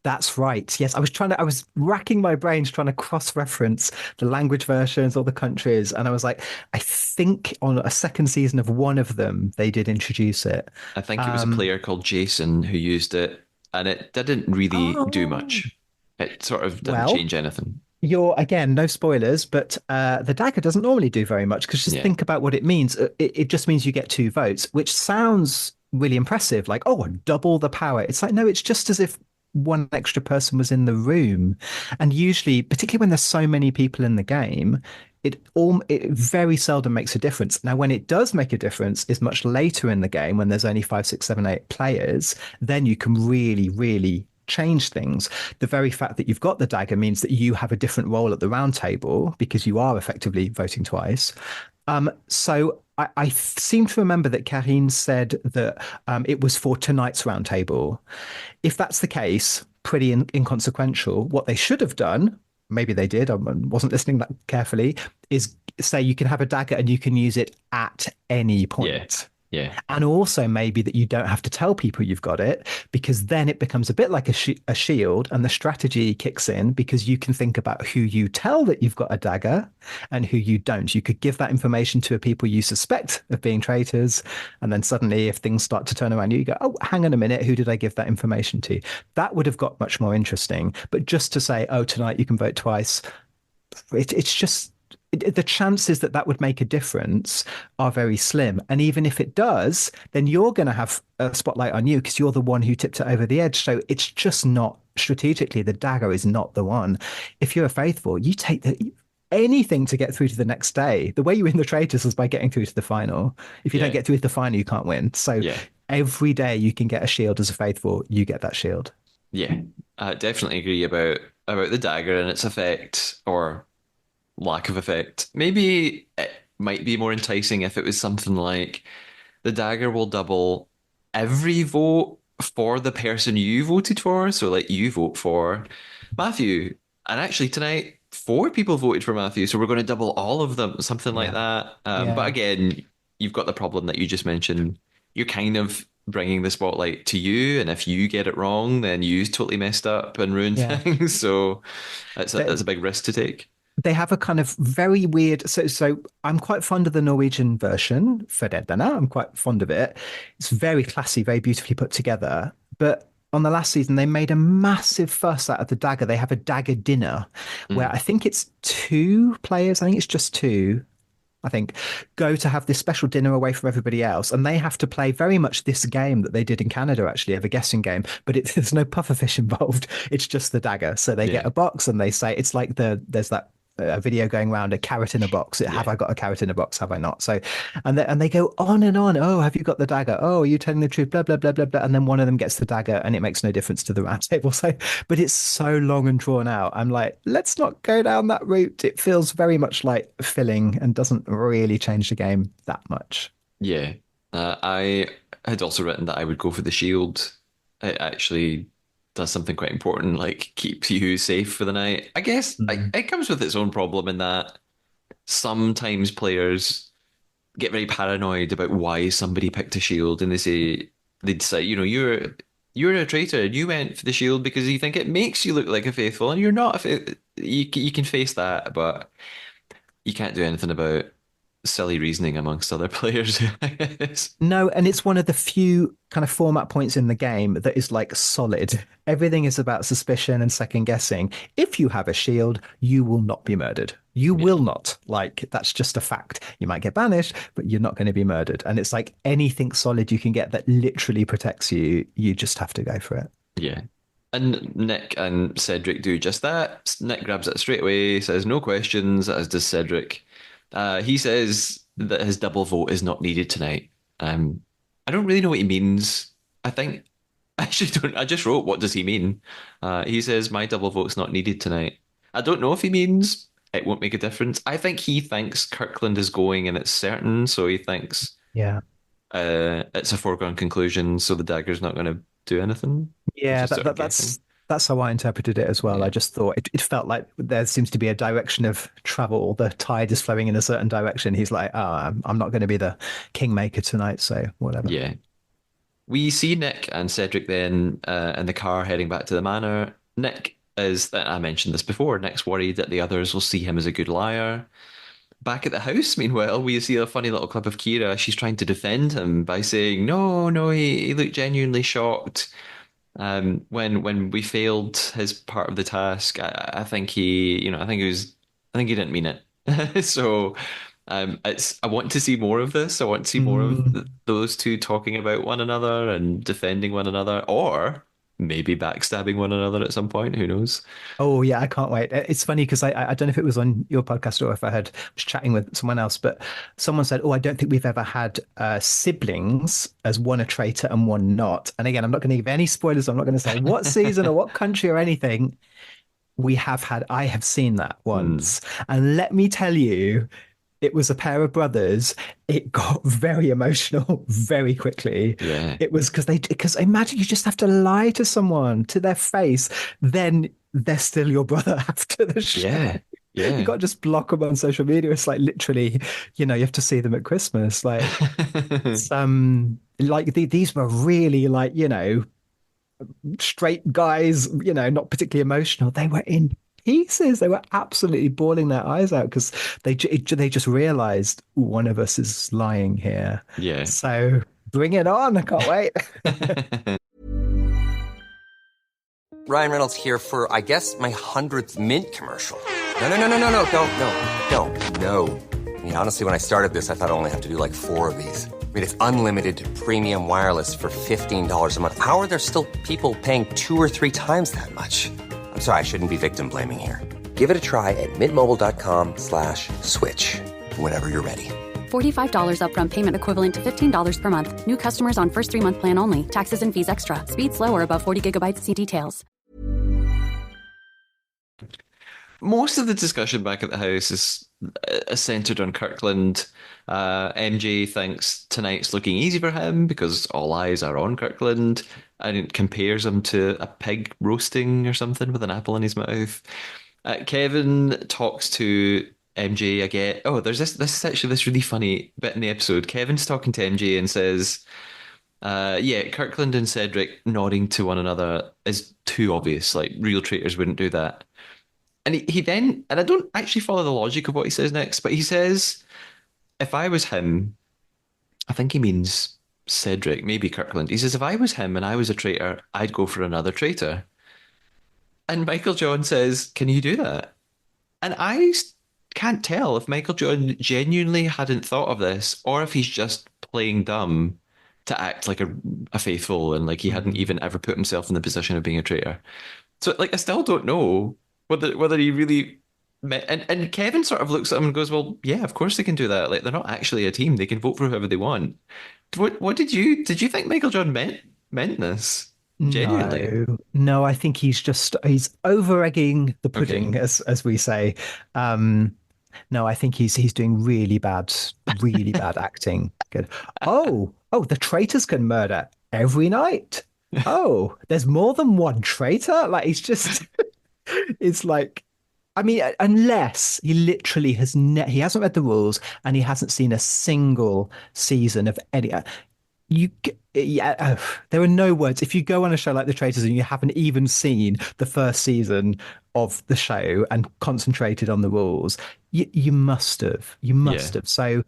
That's right. Yes, I was racking my brains trying to cross-reference the language versions or the countries, and I was like, I think on a second season of one of them, they did introduce it. I think it was a Um, player called Jason who used it, and it didn't really do oh, much. It sort of didn't well, change anything. you're again, no spoilers, but the dagger doesn't normally do very much because just Yeah. think about what it means. It just means you get two votes, which sounds really impressive. Like, oh, double the power. It's like, no, it's just as if one extra person was in the room. And usually, particularly when there's so many people in the game, it very seldom makes a difference. Now, when it does make a difference is much later in the game when there's only five, six, seven, eight players. Then you can really, really change things. The very fact that you've got the dagger means that you have a different role at the round table because you are effectively voting twice. So I seem to remember that Karine said that it was for tonight's roundtable. If that's the case, pretty inconsequential. What they should have done, maybe they did, I wasn't listening that carefully, is say you can have a dagger and you can use it at any Yeah. point. Yeah. And also maybe that you don't have to tell people you've got it because then it becomes a bit like a shield and the strategy kicks in because you can think about who you tell that you've got a dagger and who you don't. You could give that information to people you suspect of being traitors. And then suddenly if things start to turn around, you go, oh, hang on a minute. Who did I give that information to? That would have got much more interesting. But just to say, oh, tonight you can vote twice, it's just the chances that that would make a difference are very slim. And even if it does, then you're going to have a spotlight on you because you're the one who tipped it over the edge. So it's just not strategically, the dagger is not the one. If you're a faithful, you take anything to get through to the next day. The way you win the Traitors is by getting through to the final. If you don't Yeah. get through to the final, you can't win. So Yeah. every day you can get a shield as a faithful, you get that shield. Yeah. I definitely agree about the dagger and its effect or lack of effect. Maybe it might be more enticing if it was something like the dagger will double every vote for the person you voted for. So, like, you vote for Matthew, and actually tonight four people voted for Matthew, so we're going to double all of them, something like Yeah. that. But Yeah. again, you've got the problem that you just mentioned. You're kind of bringing the spotlight to you, and if you get it wrong, then you totally messed up and ruined Yeah. things. So They, that's a big risk to take. they have a kind of very weird. So I'm quite fond of the Norwegian version, Frederdana. I'm quite fond of it. It's very classy, very beautifully put together. But on the last season, they made a massive fuss out of the dagger. They have a dagger dinner where I Mm. think it's two players. I think it's just two. I think, go to have this special dinner away from everybody else. And they have to play very much this game that they did in Canada, actually, of a guessing game, but there's no pufferfish involved. It's just the dagger. So they get Yeah, a box and they say, it's like there's that video going around, a carrot in a box. yeah, Have I got a carrot in a box? Have I not? So, and they go on and on. Oh, have you got the dagger? Oh, are you telling the truth? Blah, blah, blah, blah, blah. And then one of them gets the dagger and it makes no difference to the round table. So, but it's so long and drawn out. I'm like, let's not go down that route. It feels very much like filling and doesn't really change the game that much. yeah. I had also written that I would go for the shield. It actually does something quite important, like keeps you safe for the night. I guess Mm. it comes with its own problem in that sometimes players get very paranoid about why somebody picked a shield, and they'd say, you're a traitor, and you went for the shield because you think it makes you look like a faithful, and you're not. You can face that, but you can't do anything about silly reasoning amongst other players. I guess. No, and it's one of the few kind of format points in the game that is like solid. Everything is about suspicion and second guessing. If you have a shield, you will not be murdered. You Yeah, will not. Like, that's just a fact. You might get banished, but you're not going to be murdered. And it's like anything solid you can get that literally protects you, you just have to go for it. yeah. And Nick and Cedric do just that. Nick grabs it straight away, says no questions, as does Cedric. He says that his double vote is not needed tonight. I don't really know what he means. I think I actually don't. I just wrote, what does he mean? He says my double vote's not needed tonight. I don't know if he means it won't make a difference. I think he thinks Kirkland is going and it's certain, so he thinks Yeah. it's a foregone conclusion, so the dagger's not going to do anything, which Yeah, is sort of guessing. that's how I interpreted it as well. I Yeah. just thought it felt like there seems to be a direction of travel. The tide is flowing in a certain direction. He's like, oh, I'm not going to be the kingmaker tonight, so whatever. Yeah. we see Nick and Cedric then in the car heading back to the manor. Nick is, I mentioned this before, Nick's worried that the others will see him as a good liar. Back at the house, meanwhile, we see a funny little clip of Kira. She's trying to defend him by saying, "No, no, he looked genuinely shocked. When we failed his part of the task, I think I think he didn't mean it." So, I want to see more of this. I want to see more of Mm. those two talking about one another and defending one another, or maybe backstabbing one another at some point. Who knows? Oh yeah, I can't wait. It's funny because I don't know if it was on your podcast or if was chatting with someone else, but someone said, "Oh, I don't think we've ever had siblings as one a traitor and one not." And again, I'm not going to give any spoilers. I'm not going to say what season or what country or anything. We have had. I have seen that Hmm. once, and let me tell you, it was a pair of brothers. It got very emotional very quickly. Yeah, It was because imagine you just have to lie to someone to their face, then they're still your brother after the show. yeah, You yeah. can't just block them on social media. It's like literally, you have to see them at Christmas. Like some like these were really like, straight guys, not particularly emotional. They were in pieces. They were absolutely bawling their eyes out because they just realized one of us is lying here. Yeah. So bring it on. I can't wait. Ryan Reynolds here for, I guess, my 100th Mint commercial. No, don't. No. I mean, honestly, when I started this, I thought I only have to do like four of these. I mean, it's unlimited premium wireless for $15 a month. How are there still people paying 2 or 3 times that much? I'm sorry, I shouldn't be victim blaming here. Give it a try at mintmobile.com/switch. Whenever you're ready. $45 upfront payment equivalent to $15 per month. New customers on first 3-month plan only. Taxes and fees extra. Speed slower above 40 gigabytes. See details. Most of the discussion back at the house is centered on Kirkland. MJ thinks tonight's looking easy for him because all eyes are on Kirkland, and it compares him to a pig roasting or something with an apple in his mouth. Kevin talks to MJ again. Oh, there's this is actually this really funny bit in the episode. Kevin's talking to MJ and says, yeah, Kirkland and Cedric nodding to one another is too obvious. Like real traitors wouldn't do that. And he then, and I don't actually follow the logic of what he says next, but he says, if I was him, I think he means Cedric, maybe Kirkland. He says, if I was him and I was a traitor, I'd go for another traitor. And Michael John says, can you do that? And can't tell if Michael John genuinely hadn't thought of this or if he's just playing dumb to act like a faithful and like he hadn't Mm. even ever put himself in the position of being a traitor. So like I still don't know whether he really meant, and Kevin sort of looks at him and goes, "Well, yeah, of course they can do that. Like they're not actually a team. They can vote for whoever they want." What did you think Michael John meant this genuinely? No, I think he's over egging the Okay. pudding, as we say. Um, no, I think he's doing really bad acting. Good. Oh, the traitors can murder every night. Oh, there's more than one traitor. Like he's just, it's like, I mean, unless he literally he hasn't read the rules and he hasn't seen a single season of any. Yeah, there are no words. If you go on a show like The Traitors and you haven't even seen the first season of the show and concentrated on the rules, you must have. You Yeah. must have. So,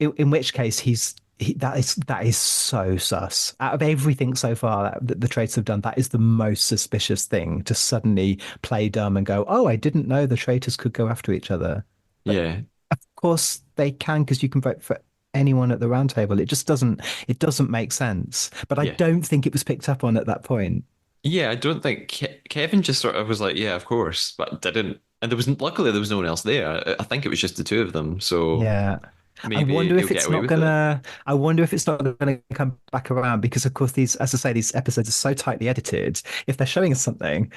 in which case, that is so sus. Out of everything so far that the Traitors have done, that is the most suspicious thing to suddenly play dumb and go, "Oh, I didn't know the Traitors could go after each other." But Yeah. of course they can because you can vote for anyone at the round table. It doesn't make sense. But I Yeah. don't think it was picked up on at that point. Yeah, I don't think Kevin just sort of was like, yeah, of course, but didn't. And luckily there was no one else there. I think it was just the two of them. So Yeah. maybe he'll get away with it. I wonder if it's not gonna come back around because of course as I say, these episodes are so tightly edited. If they're showing us something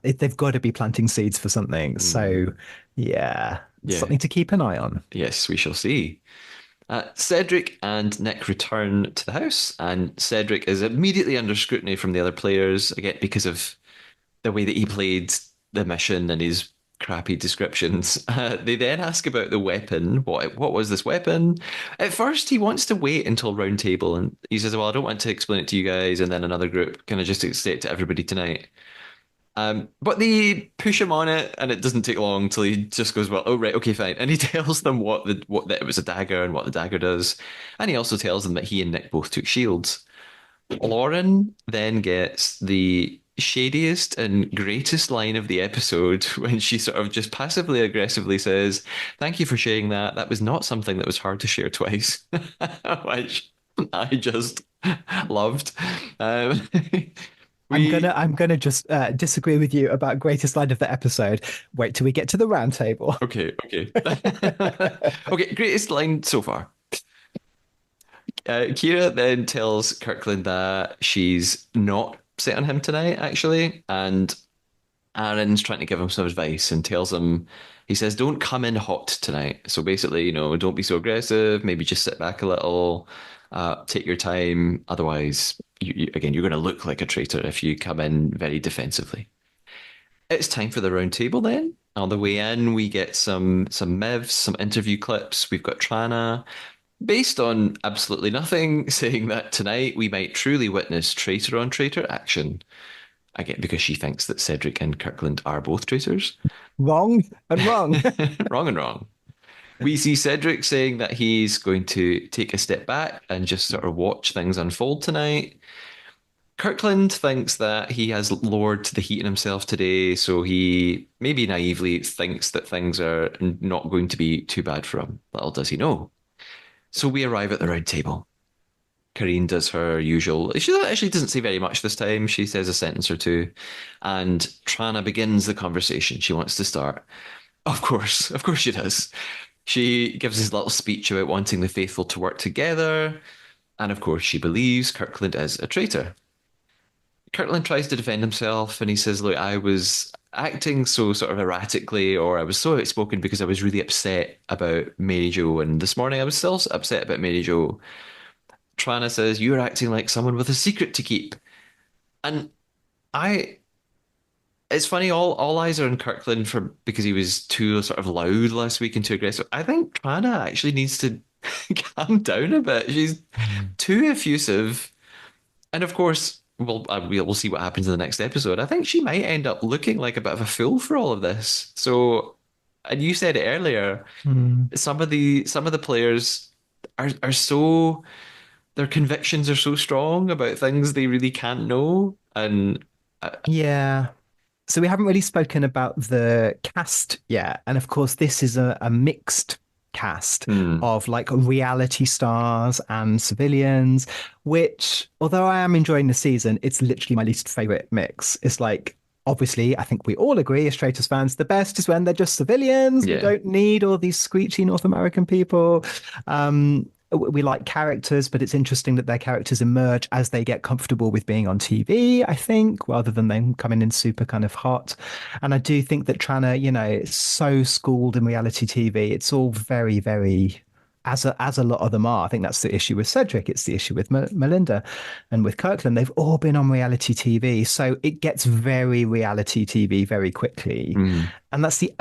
they've got to be planting seeds for something. Mm, So yeah, yeah. something to keep an eye on. Yes, we shall see. Cedric and Nick return to the house, and Cedric is immediately under scrutiny from the other players, again, because of the way that he played the mission and his crappy descriptions. They then ask about the weapon. What was this weapon? At first, he wants to wait until round table, and he says, "Well, I don't want to explain it to you guys." And then another group kind of just say it to everybody tonight. But they push him on it, and it doesn't take long till he just goes, "Well, oh right, okay, fine." And he tells them that it was a dagger and what the dagger does, and he also tells them that he and Nick both took shields. Lauren then gets the shadiest and greatest line of the episode when she sort of just passively aggressively says, "Thank you for sharing that. That was not something that was hard to share twice," which I just loved. Um, we I'm gonna just disagree with you about greatest line of the episode. Wait till we get to the round table. okay, okay, okay. Greatest line so far. Kira then tells Kirkland that she's not set on him tonight, actually, and Aaron's trying to give him some advice and tells him, he says, "Don't come in hot tonight." So basically, don't be so aggressive. Maybe just sit back a little, take your time. Otherwise, again, you're going to look like a traitor if you come in very defensively. It's time for the round table then. On the way in, we get some mevs, some interview clips. We've got Trana, based on absolutely nothing, saying that tonight we might truly witness traitor on traitor action. Again, because she thinks that Cedric and Kirkland are both traitors. Wrong and wrong. Wrong and wrong. We see Cedric saying that he's going to take a step back and just sort of watch things unfold tonight. Kirkland thinks that he has lowered the heat in himself today, so he maybe naively thinks that things are not going to be too bad for him. Little does he know. So we arrive at the round table. Karine does her usual. She actually doesn't say very much this time. She says a sentence or two. And Trana begins the conversation. She wants to start. Of course she does. She gives this little speech about wanting the faithful to work together. And of course, she believes Kirkland is a traitor. Kirkland tries to defend himself and he says, "Look, I was acting so sort of erratically, or I was so outspoken because I was really upset about Mary Jo. And this morning I was still upset about Mary Jo." Trana says, "You're acting like someone with a secret to keep." And it's funny, all eyes are on Kirkland because he was too sort of loud last week and too aggressive. I think Trana actually needs to calm down a bit. She's too effusive. And of course, we'll see what happens in the next episode. I think she might end up looking like a bit of a fool for all of this. So, and you said it earlier, some of the players are so, their convictions are so strong about things they really can't know. And Yeah. So we haven't really spoken about the cast yet. And of course, this is a mixed cast of like reality stars and civilians, which, although I am enjoying the season, it's literally my least favorite mix. It's like, obviously, I think we all agree as Traitors fans, the best is when they're just civilians. Yeah. We don't need all these screechy North American people. We like characters, but it's interesting that their characters emerge as they get comfortable with being on TV, I think, rather than them coming in super kind of hot. And I do think that Trana, is so schooled in reality TV. It's all very, very, as a lot of them are. I think that's the issue with Cedric. It's the issue with Melinda and with Kirkland. They've all been on reality TV. So it gets very reality TV very quickly. And that's the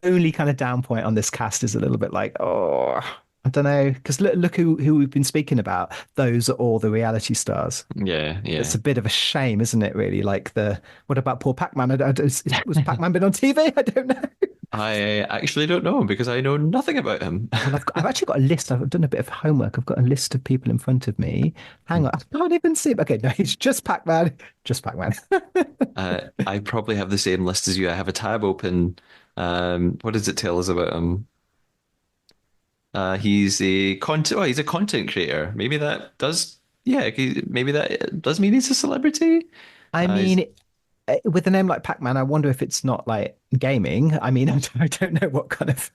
only kind of down point on this cast, is a little bit like, oh, I don't know, because look who we've been speaking about. Those are all the reality stars. yeah. It's a bit of a shame, isn't it? Really, like what about poor Pac-Man? Was Pac-Man been on TV? I don't know. I actually don't know because I know nothing about him. Well, I've actually got a list. I've done a bit of homework. I've got a list of people in front of me. Hang on, I can't even see him. Okay, no, it's just Pac-Man. Just Pac-Man. I probably have the same list as you. I have a tab open. What does it tell us about him? He's a content creator. Maybe that does. Yeah, maybe that does mean he's a celebrity. I mean, with a name like Pac-Man, I wonder if it's not like gaming. I mean, I don't know what kind of,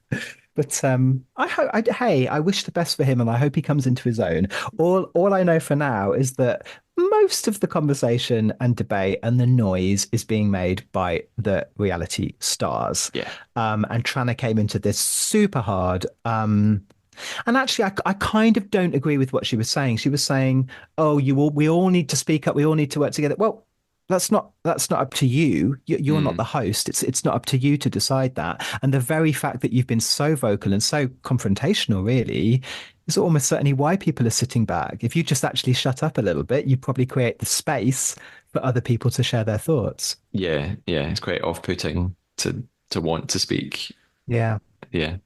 but I wish the best for him, and I hope he comes into his own. All I know for now is that most of the conversation and debate and the noise is being made by the reality stars. Yeah. And Trana came into this super hard. And actually, I kind of don't agree with what she was saying. She was saying, "Oh, we all need to speak up. We all need to work together." Well, that's not up to you. You're not Mm, the host. It's not up to you to decide that. And the very fact that you've been so vocal and so confrontational, really, is almost certainly why people are sitting back. If you just actually shut up a little bit, you probably create the space for other people to share their thoughts. yeah, yeah, it's quite off-putting to want to speak. Yeah. Yeah.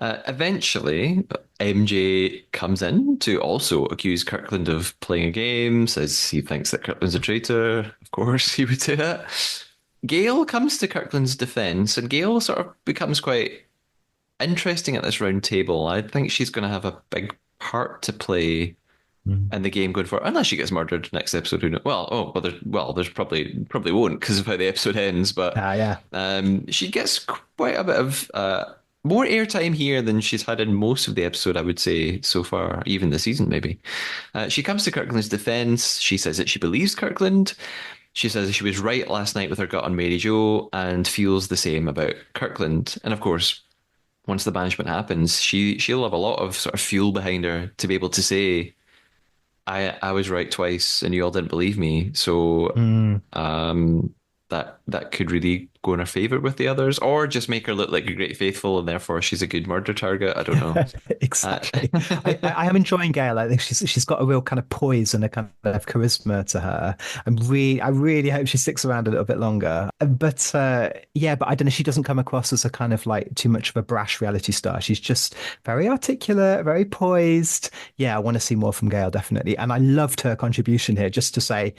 Eventually, MJ comes in to also accuse Kirkland of playing a game, says he thinks that Kirkland's a traitor. Of course, he would do that. Gale comes to Kirkland's defense, and Gale sort of becomes quite interesting at this round table. I think she's going to have a big part to play Mm. in the game going forward, unless she gets murdered next episode. Who knows? There's probably won't because of how the episode ends. But Ah, yeah. she gets quite a bit of more airtime here than she's had in most of the episode, I would say, so far, even the season, maybe. She comes to Kirkland's defense. She says that she believes Kirkland. She says she was right last night with her gut on Mary Jo and feels the same about Kirkland. And of course, once the banishment happens, she'll have a lot of sort of fuel behind her to be able to say, I was right twice and you all didn't believe me. So Mm. that could really go in her favor with the others, or just make her look like a great faithful and therefore she's a good murder target. I don't know. Exactly. I am enjoying Gail. I think she's got a real kind of poise and a kind of charisma to her. I really hope she sticks around a little bit longer. But yeah, but I don't know. She doesn't come across as a kind of like too much of a brash reality star. She's just very articulate, very poised. Yeah, I want to see more from Gail, definitely. And I loved her contribution here, just to say,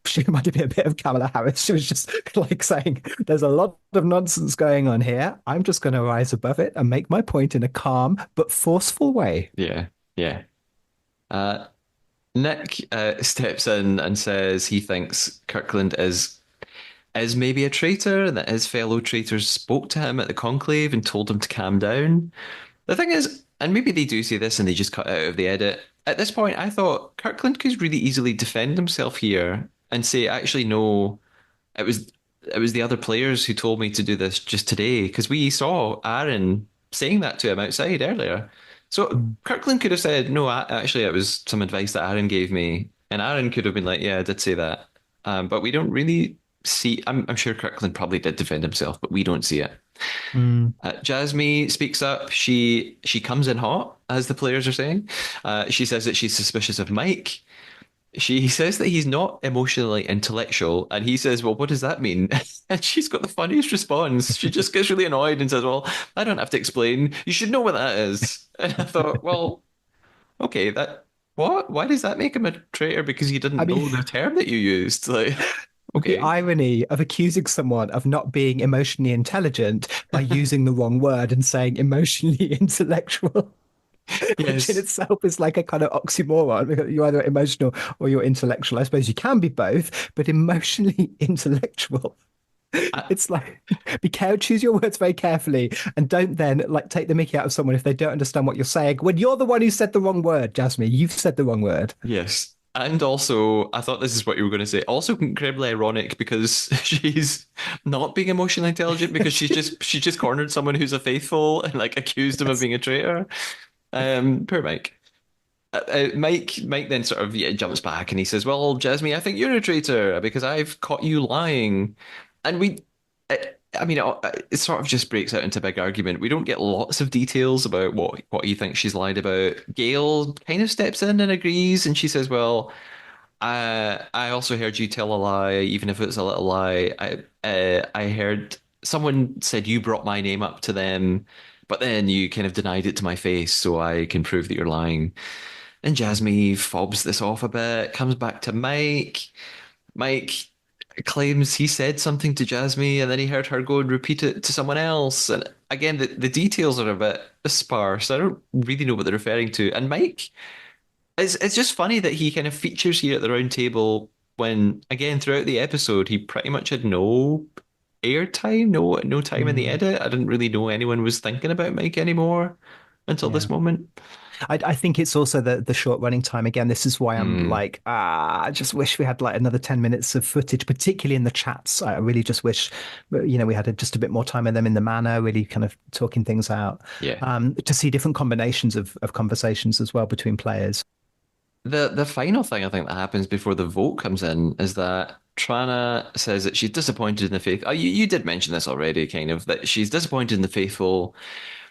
she reminded me a bit of Kamala Harris. She was just like saying, there's a lot of nonsense going on here. I'm just going to rise above it and make my point in a calm but forceful way. Yeah, yeah. Uh, Nick steps in and says he thinks Kirkland is maybe a traitor, and that his fellow traitors spoke to him at the conclave and told him to calm down. The thing is, and maybe they do say this and they just cut it out of the edit. At this point, I thought Kirkland could really easily defend himself here and say, actually, no, it was it was the other players who told me to do this just today, because we saw Aaron saying that to him outside earlier. So Mm. Kirkland could have said, no, actually, it was some advice that Aaron gave me. And Aaron could have been like, yeah, I did say that. But we don't really see, I'm sure Kirkland probably did defend himself, but we don't see it. Mm. Jasmine speaks up. She comes in hot, as the players are saying. She says that she's suspicious of Mike. She says that he's not emotionally intellectual, and he says, "Well, what does that mean?" And she's got the funniest response. She just gets really annoyed and says, "Well, I don't have to explain. You should know what that is." And I thought, well, okay, that what? Why does that make him a traitor? Because he I didn't mean, know the term that you used. Like, the okay, irony of accusing someone of not being emotionally intelligent by using the wrong word and saying emotionally intellectual. Which in yes. itself is like a kind of oxymoron, because you're either emotional or you're intellectual. I suppose you can be both, but emotionally intellectual. I, It's like, be careful, choose your words very carefully, and don't then like take the mickey out of someone if they don't understand what you're saying. When you're the one who said the wrong word, Jasmine, you've said the wrong word. yes. And also, I thought this is what you were going to say. Also, incredibly ironic because she's not being emotionally intelligent because she just cornered someone who's a faithful and like accused him of Yes. being a traitor. Poor Mike. Mike then sort of jumps back and he says, "Well, Jasmine, I think you're a traitor because I've caught you lying." And I mean, it sort of just breaks out into a big argument. We don't get lots of details about what he thinks she's lied about. Gail kind of steps in and agrees, and she says, "Well, I also heard you tell a lie, even if it's a little lie. I heard someone said you brought my name up to them, but then you kind of denied it to my face, so I can prove that you're lying." And Jasmine fobs this off a bit, comes back to Mike. Mike claims he said something to Jasmine and then he heard her go and repeat it to someone else. And again, the details are a bit sparse. I don't really know what they're referring to. And Mike, it's just funny that he kind of features here at the round table when, again, throughout the episode, he pretty much had no airtime, no time in the Mm. edit. I didn't really know anyone was thinking about Mike anymore until Yeah. this moment. I think it's also the short running time. Again, this is why I'm Mm, like, I just wish we had like another 10 minutes of footage, particularly in the chats. I really just wish, we had just a bit more time with them in the manor, really kind of talking things out, yeah. to see different combinations of conversations as well between players. The final thing I think that happens before the vote comes in is that Trana says that she's disappointed in the faith. Oh, you did mention this already, kind of, that she's disappointed in the faithful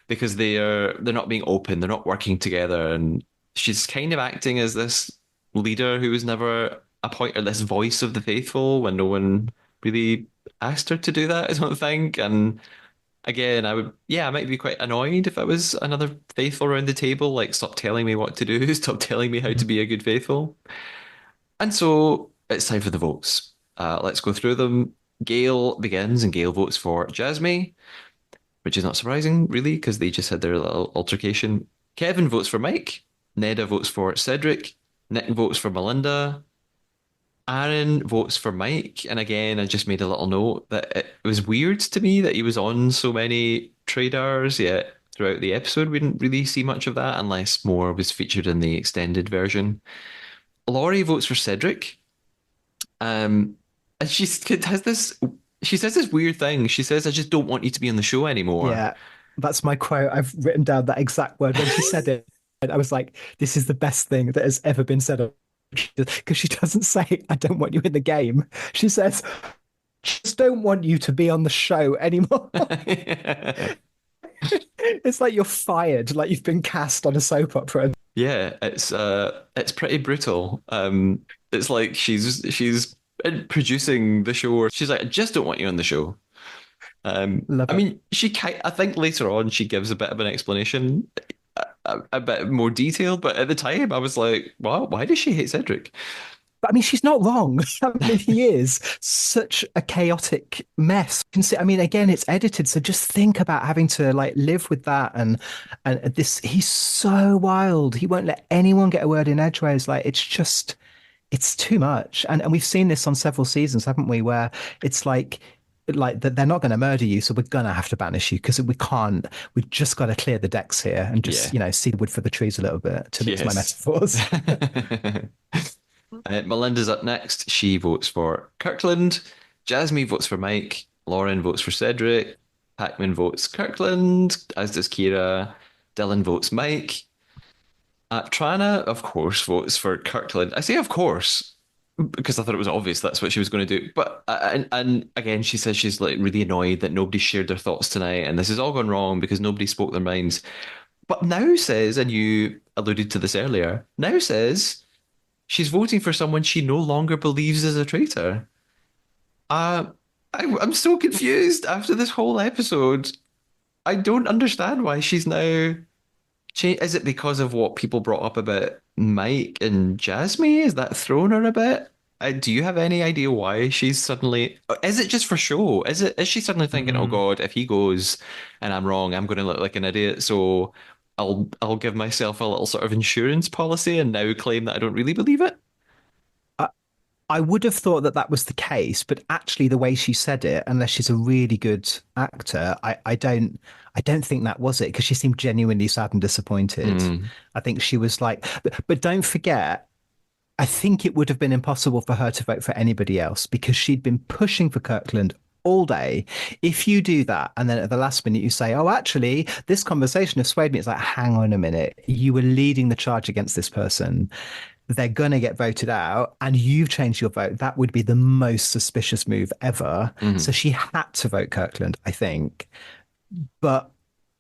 because they're not being open, they're not working together, and she's kind of acting as this leader who was never appointed, this voice of the faithful when no one really asked her to do that, I don't think. And again, I might be quite annoyed if I was another faithful around the table, like, stop telling me what to do, stop telling me how to be a good faithful. And so it's time for the votes. Let's go through them. Gail begins, and Gail votes for Jasmine, which is not surprising, really, because they just had their little altercation. Kevin votes for Mike. Neda votes for Cedric. Nick votes for Melinda. Aaron votes for Mike. And again, I just made a little note that it was weird to me that he was on so many Traitors, yet throughout the episode we didn't really see much of that unless more was featured in the extended version. Laurie votes for Cedric. And she says this weird thing. She says, I just don't want you to be on the show anymore. Yeah, that's my quote. I've written down that exact word when she said it. And I was like, this is the best thing that has ever been said. Because she doesn't say, I don't want you in the game. She says, just don't want you to be on the show anymore. It's like you're fired, like you've been cast on a soap opera. Yeah, it's pretty brutal. It's like she's producing the show. She's like, I just don't want you on the show. Love I it. mean, I think later on she gives a bit of an explanation, a bit more detailed. But at the time, I was like, wow, why does she hate Cedric? But I mean, she's not wrong. I mean, he is such a chaotic mess. I mean, again, it's edited, so just think about having to like live with that and this. He's so wild. He won't let anyone get a word in edgeways. Like it's too much. And we've seen this on several seasons, haven't we? Where it's like that they're not going to murder you, so we're going to have to banish you because we can't. We've just got to clear the decks here and just see the wood for the trees a little bit to mix my metaphors. Melinda's up next. She votes for Kirkland. Jasmine votes for Mike. Lauren votes for Cedric. Packman votes Kirkland, as does Kira. Dylan votes Mike. Trana, of course, votes for Kirkland. I say of course because I thought it was obvious that's what she was going to do. But and again, she says she's like really annoyed that nobody shared their thoughts tonight, and this has all gone wrong because nobody spoke their minds. But now says, and you alluded to this earlier, now says she's voting for someone she no longer believes is a traitor. I'm so confused after this whole episode. I don't understand why she's now. Is it because of what people brought up about Mike and Jasmine? Is that thrown her a bit? Do you have any idea why she's suddenly? Is it just for show? Is she suddenly thinking, "Oh God, if he goes and I'm wrong, I'm going to look like an idiot"? So I'll give myself a little sort of insurance policy and now claim that I don't really believe it. I would have thought that that was the case, but actually the way she said it, unless she's a really good actor, I don't think that was it because she seemed genuinely sad and disappointed. I think she was like, but don't forget, I think it would have been impossible for her to vote for anybody else because she'd been pushing for Kirkland all day. If you do that and then at the last minute you say, oh, actually, this conversation has swayed me, it's like, hang on a minute, you were leading the charge against this person. They're going to get voted out and you've changed your vote. That would be the most suspicious move ever. So she had to vote Kirkland, I think. But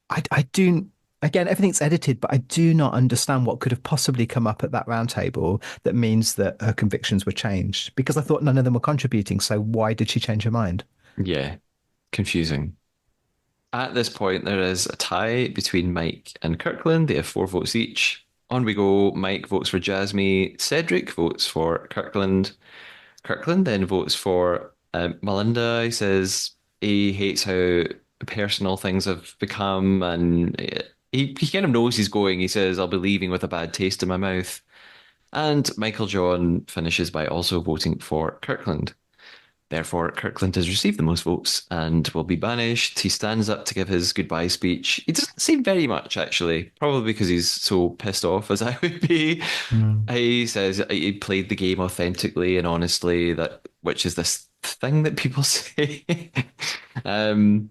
I do, again, everything's edited, but I do not understand what could have possibly come up at that round table that means that her convictions were changed because I thought none of them were contributing. So why did she change her mind? Yeah, confusing. At this point, there is a tie between Mike and Kirkland. They have 4 votes each. On we go. Mike votes for Jasmine. Cedric votes for Kirkland. Kirkland then votes for Melinda. He says he hates how personal things have become, and he kind of knows he's going. He says, I'll be leaving with a bad taste in my mouth. And Michael John finishes by also voting for Kirkland. Therefore, Kirkland has received the most votes and will be banished. He stands up to give his goodbye speech. He doesn't say very much, actually, probably because he's so pissed off, as I would be. He says he played the game authentically and honestly, which is this thing that people say. And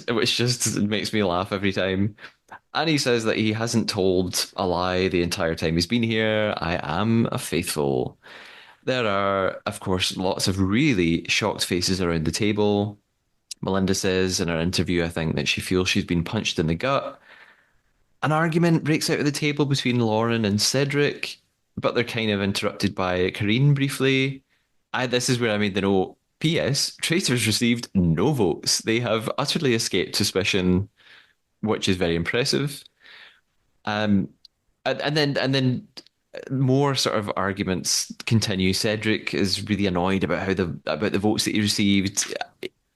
which just makes me laugh every time. And he says that he hasn't told a lie the entire time he's been here. I am a faithful. There are, of course, lots of really shocked faces around the table. Melinda says in her interview, I think, that she feels she's been punched in the gut. An argument breaks out of the table between Lauren and Cedric, but they're kind of interrupted by Karine briefly. This is where I made the note. P.S. Traitors received no votes. They have utterly escaped suspicion, which is very impressive. Um, and then more sort of arguments continue. Cedric is really annoyed about the votes that he received.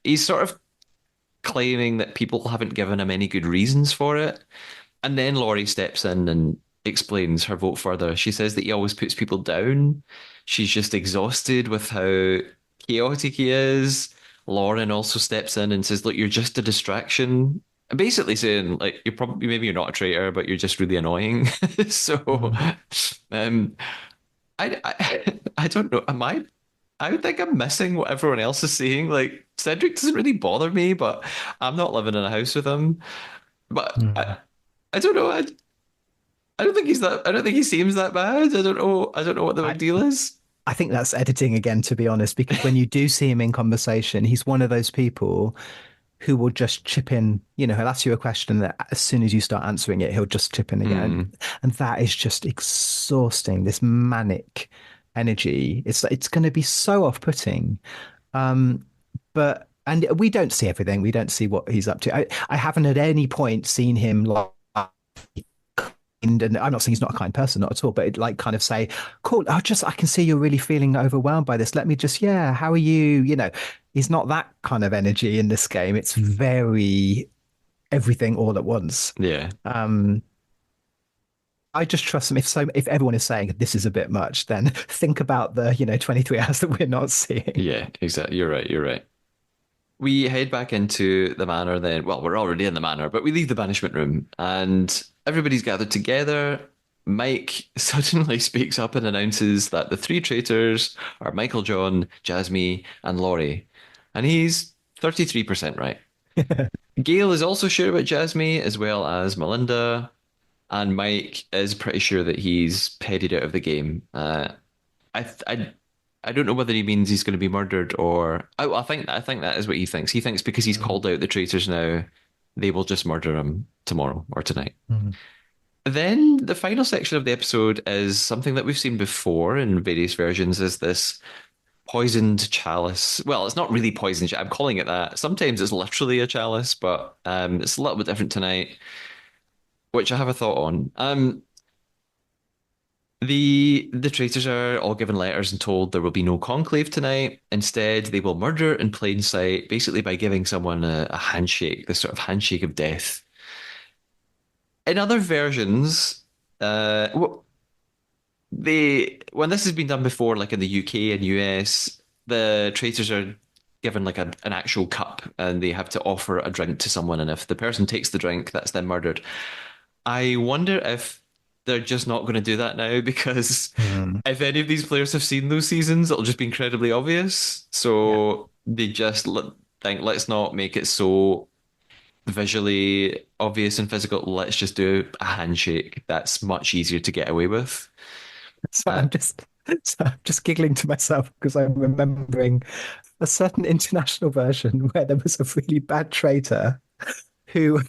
He's sort of claiming that people haven't given him any good reasons for it. And then Laurie steps in and explains her vote further. She says that he always puts people down. She's just exhausted with how chaotic he is. Lauren also steps in and says, "Look, you're just a distraction." Basically saying, like, you're probably maybe you're not a traitor, but you're just really annoying. So, um, I don't know. Am I? I would think I'm missing what everyone else is saying. Like Cedric doesn't really bother me, but I'm not living in a house with him. But I don't know. I don't think he's that. I don't think he seems that bad. I don't know. I don't know what the big deal is. I think that's editing again, to be honest, because when you do see him in conversation, he's one of those people who will just chip in. You know, he'll ask you a question that as soon as you start answering it, he'll just chip in again. And that is just exhausting, this manic energy. It's going to be so off-putting. And we don't see everything. We don't see what he's up to. I haven't at any point seen him like, and I'm not saying he's not a kind person, not at all, but it, like kind of say, cool, I can see you're really feeling overwhelmed by this. Let me just, yeah, how are you? You know, he's not that kind of energy in this game. It's very everything all at once. Yeah. I just trust him. If everyone is saying this is a bit much, then think about the, 23 hours that we're not seeing. Yeah, exactly. You're right. You're right. We head back into the manor then. Well, we're already in the manor, but we leave the banishment room and everybody's gathered together. Mike suddenly speaks up and announces that the three traitors are Michael, John, Jasmine, and Laurie. And he's 33% right. Gail is also sure about Jasmine as well as Melinda. And Mike is pretty sure that he's headed out of the game. I don't know whether he means he's going to be murdered or I think that is what he thinks. He thinks because he's called out the traitors now, they will just murder him tomorrow or tonight. Then the final section of the episode is something that we've seen before in various versions, is this poisoned chalice. Well, it's not really poisoned. I'm calling it that. Sometimes it's literally a chalice, but it's a little bit different tonight, which I have a thought on. The traitors are all given letters and told there will be no conclave tonight. Instead, they will murder in plain sight, basically by giving someone a handshake, this sort of handshake of death. In other versions, when this has been done before, like in the UK and US, the traitors are given like an actual cup and they have to offer a drink to someone, and if the person takes the drink, that's then murdered. I wonder if they're just not going to do that now because if any of these players have seen those seasons, it'll just be incredibly obvious. So they just think, let's not make it so visually obvious and physical. Let's just do a handshake. That's much easier to get away with. So I'm just giggling to myself because I'm remembering a certain international version where there was a really bad traitor who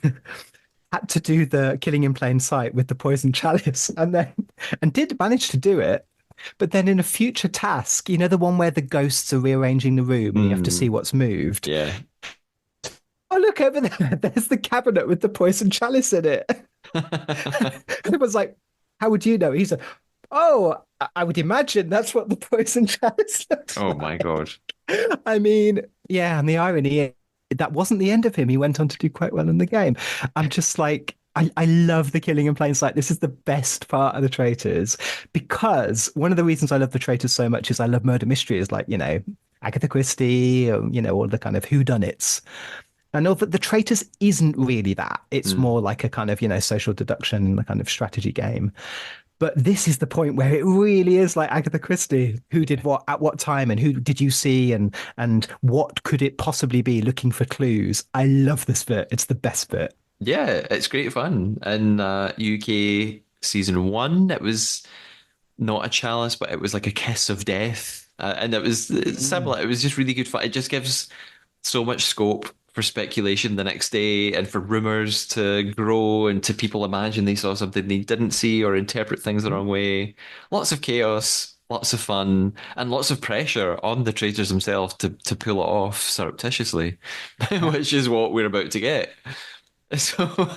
had to do the killing in plain sight with the poison chalice and did manage to do it. But then in a future task, the one where the ghosts are rearranging the room and you have to see what's moved. Yeah. Oh, look over there. There's the cabinet with the poison chalice in it. It was like, how would you know? He said, oh, I would imagine that's what the poison chalice looks like. Oh my God. I mean, yeah, and the irony is, that wasn't the end of him. He went on to do quite well in the game. I'm just like, I love the killing in plain sight. This is the best part of the Traitors because one of the reasons I love the Traitors so much is I love murder mysteries like, Agatha Christie, or, all the kind of whodunits. I know that the Traitors isn't really that. It's more like a kind of, social deduction, a kind of strategy game. But this is the point where it really is like Agatha Christie. Who did what at what time, and who did you see, and what could it possibly be? Looking for clues. I love this bit. It's the best bit. Yeah, it's great fun. In UK season 1, it was not a chalice, but it was like a kiss of death. And it's similar. It was just really good fun. It just gives so much scope for speculation the next day and for rumors to grow and to people imagine they saw something they didn't see or interpret things the wrong way. Lots of chaos, lots of fun, and lots of pressure on the traitors themselves to pull it off surreptitiously, which is what we're about to get. So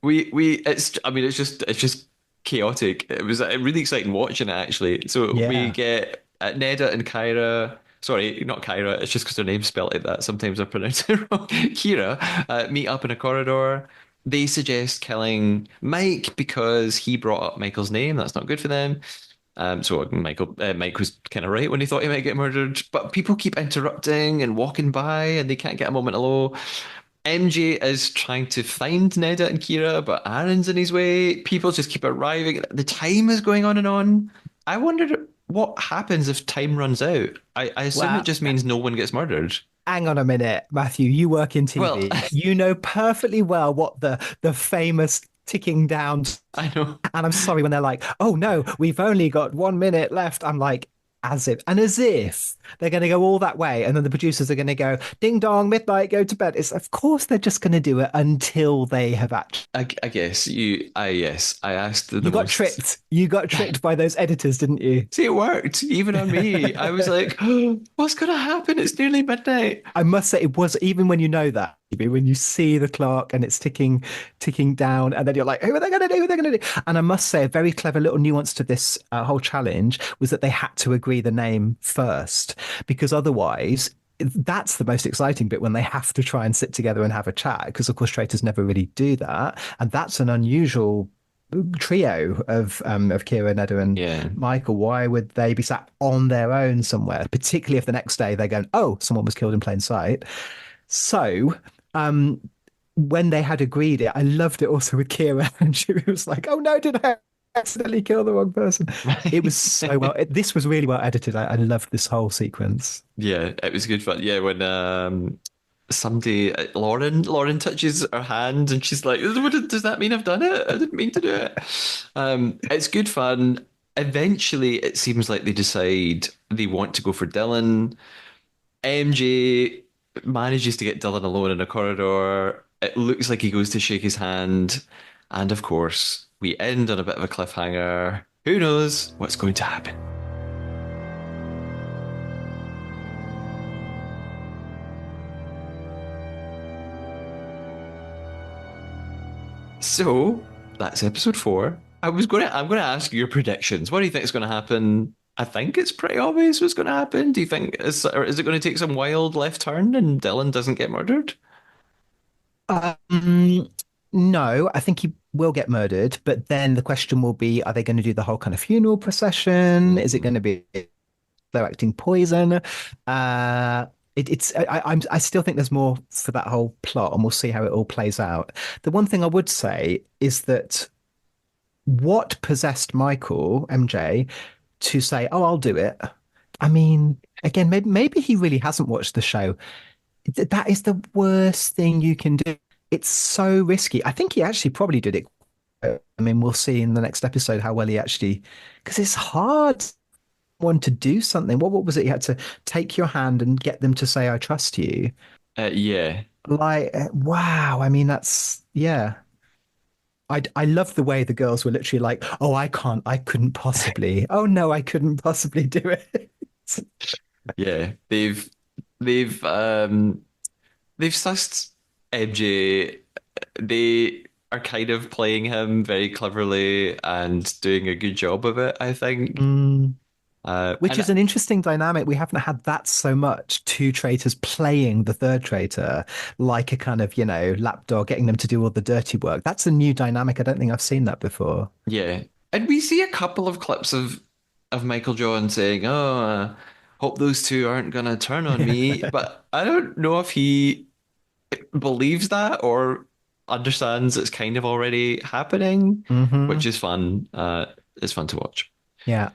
we it's I mean it's just chaotic. It was really exciting watching it actually. So we Yeah. get Neda and Kyra. Sorry, not Kyra. It's just because their name's spelled like that. Sometimes I pronounce it wrong. Kira meet up in a corridor. They suggest killing Mike because he brought up Michael's name. That's not good for them. So Mike was kind of right when he thought he might get murdered. But people keep interrupting and walking by, and they can't get a moment alone. MJ is trying to find Neda and Kira, but Aaron's in his way. People just keep arriving. The time is going on and on. I wondered what happens if time runs out. I assume it Well, just means no one gets murdered. hang on a minute, Matthew. You work in Well, TV. You know perfectly well what the famous ticking down. I know. And I'm sorry when they're like, "Oh no, we've only got 1 minute left." I'm like, as if they're going to go all that way, and then the producers are going to go, "Ding dong, midnight, go to bed." It's of course they're just going to do it until they have actually. I guess yes. I asked the You got most. tricked. You got tricked by those editors, didn't you? See, it worked, even on me. I was like, oh, what's going to happen? It's nearly midnight. I must say, it was even when you know that, when you see the clock and it's ticking down, and then you're like, who are they going to do? Who are they going to do? And I must say, a very clever little nuance to this whole challenge was that they had to agree the name first, because otherwise, that's the most exciting bit when they have to try and sit together and have a chat. Because of course, traitors never really do that, and that's an unusual trio of Kira, Neda, and Yeah. Michael. Why would they be sat on their own somewhere? Particularly if the next day they're going, "Oh, someone was killed in plain sight." So, when they had agreed it, I loved it also with Kira, and she was like, "Oh no, did I accidentally kill the wrong person?" It was so well. This was really well edited. I loved this whole sequence. Yeah, it was good fun. Yeah, when somebody Lauren touches her hand and she's like, does that mean I've done it? I didn't mean to do it. It's good fun. Eventually, it seems like they decide they want to go for Dylan. MJ manages to get Dylan alone in a corridor. It looks like he goes to shake his hand. And of course, we end on a bit of a cliffhanger. Who knows what's going to happen? So that's episode 4. I'm going to ask your predictions. What do you think is going to happen? I think it's pretty obvious what's going to happen. Do you think or is it going to take some wild left turn and Dylan doesn't get murdered? Um, no, I think he will get murdered, but then the question will be, are they going to do the whole kind of funeral procession? Is it going to be they're acting poison? I still think there's more for that whole plot, and we'll see how it all plays out. The one thing I would say is that what possessed Michael, MJ, to say, "Oh, I'll do it." I mean, again, maybe he really hasn't watched the show. That is the worst thing you can do. It's so risky. I think he actually probably did it. I mean, we'll see in the next episode how well he actually, because it's hard one to do something. What was it? You had to take your hand and get them to say, "I trust you." Yeah. Like, wow. I mean, that's yeah. I love the way the girls were literally like, "Oh, I couldn't possibly. Oh no, I couldn't possibly do it." Yeah. They've sussed MJ. They are kind of playing him very cleverly and doing a good job of it, I think. Mm. Which And is an interesting dynamic. We haven't had that so much. Two traitors playing the third traitor like a kind of, lapdog, getting them to do all the dirty work. That's a new dynamic. I don't think I've seen that before. yeah. And we see a couple of clips of Michael John saying, "Oh, hope those two aren't gonna turn on me." But I don't know if he believes that or understands it's kind of already happening, Hmm. which is fun. It's fun to watch. Yeah.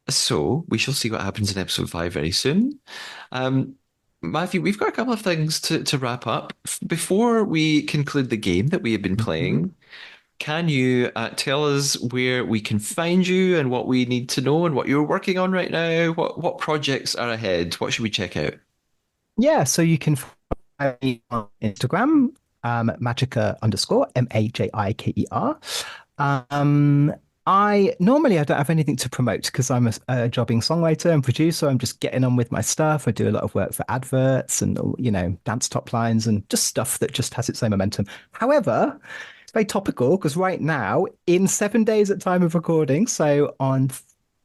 So we shall see what happens in episode 5 very soon. Matthew, we've got a couple of things to wrap up. Before we conclude the game that we have been playing, can you tell us where we can find you and what we need to know and what you're working on right now? What projects are ahead? What should we check out? Yeah, so you can find me on Instagram, MajiKer underscore MaJIKER. Um, I don't have anything to promote because I'm a jobbing songwriter and producer. I'm just getting on with my stuff. I do a lot of work for adverts and dance top lines and just stuff that just has its own momentum. However, it's very topical because right now, in 7 days at time of recording, so on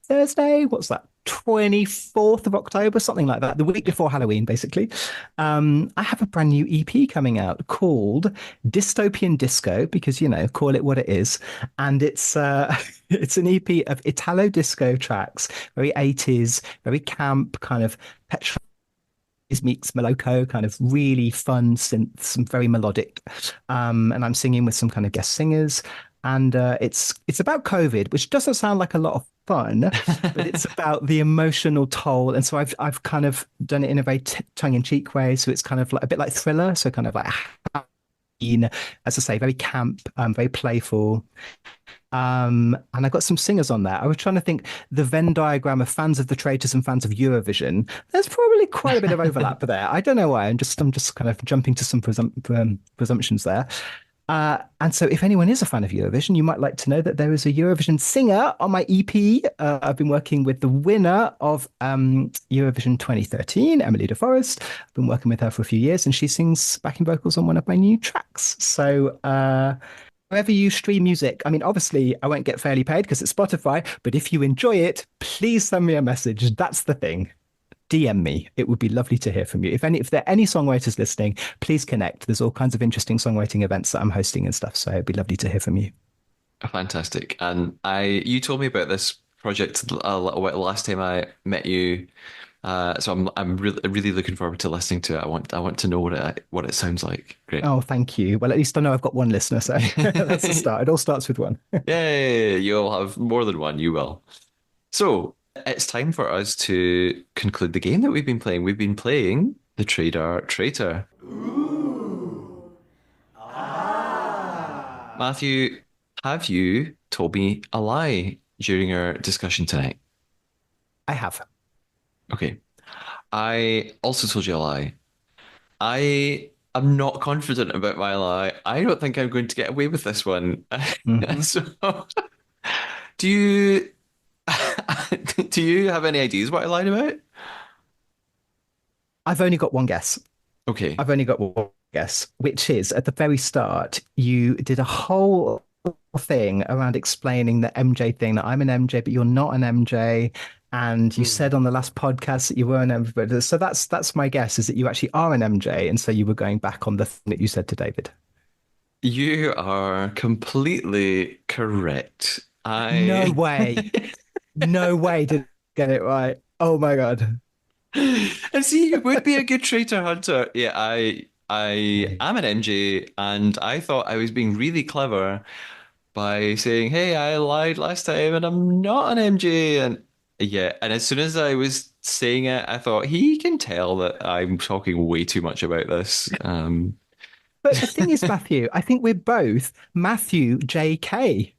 Thursday, what's that? 24th of October, something like that, the week before Halloween, basically. I have a brand new EP coming out called Dystopian Disco, because, call it what it is. And it's it's an EP of Italo disco tracks, very 80s, very camp, kind of petrol meets Moloko, kind of really fun synth, some very melodic. And I'm singing with some kind of guest singers. And it's about COVID, which doesn't sound like a lot of fun, but it's about the emotional toll. And so I've kind of done it in a very tongue-in-cheek way. So it's kind of like a bit like Thriller, so kind of like, as I say, very camp, very playful. And I got some singers on there. I was trying to think the Venn diagram of fans of the Traitors and fans of Eurovision. There's probably quite a bit of overlap there. I don't know why. I'm just kind of jumping to some presumptions there. And so if anyone is a fan of Eurovision, you might like to know that there is a Eurovision singer on my EP. I've been working with the winner of Eurovision 2013, Emily de Forest. I've been working with her for a few years, and she sings backing vocals on one of my new tracks. So wherever you stream music, I mean, obviously I won't get fairly paid because it's Spotify, but if you enjoy it, please send me a message. That's the thing. DM me. It would be lovely to hear from you. If there are any songwriters listening, please connect. There's all kinds of interesting songwriting events that I'm hosting and stuff. So it'd be lovely to hear from you. Fantastic. And you told me about this project a little bit last time I met you. So I'm really looking forward to listening to it. I want to know what it sounds like. Great. Oh, thank you. Well, at least I know I've got one listener, so that's the start. It all starts with one. Yay, you'll have more than one. You will. So it's time for us to conclude the game that we've been playing. We've been playing the Traitor. Ooh. Ah. Matthew, have you told me a lie during our discussion tonight? I have. Okay. I also told you a lie. I am not confident about my lie. I don't think I'm going to get away with this one. Mm-hmm. So, do you do you have any ideas what I lied about? I've only got one guess. Okay. I've only got one guess, which is at the very start, you did a whole thing around explaining the MJ thing, that I'm an MJ, but you're not an MJ. And you said on the last podcast that you were an MJ. So that's my guess, is that you actually are an MJ. And so you were going back on the thing that you said to David. You are completely correct. No way. No way did I get it right. Oh my God. And see, you would be a good traitor hunter. Yeah, I am an MJ, and I thought I was being really clever by saying, "Hey, I lied last time, and I'm not an MJ." And yeah, and as soon as I was saying it, I thought he can tell that I'm talking way too much about this. But the thing is, Matthew, I think we're both Matthew JK.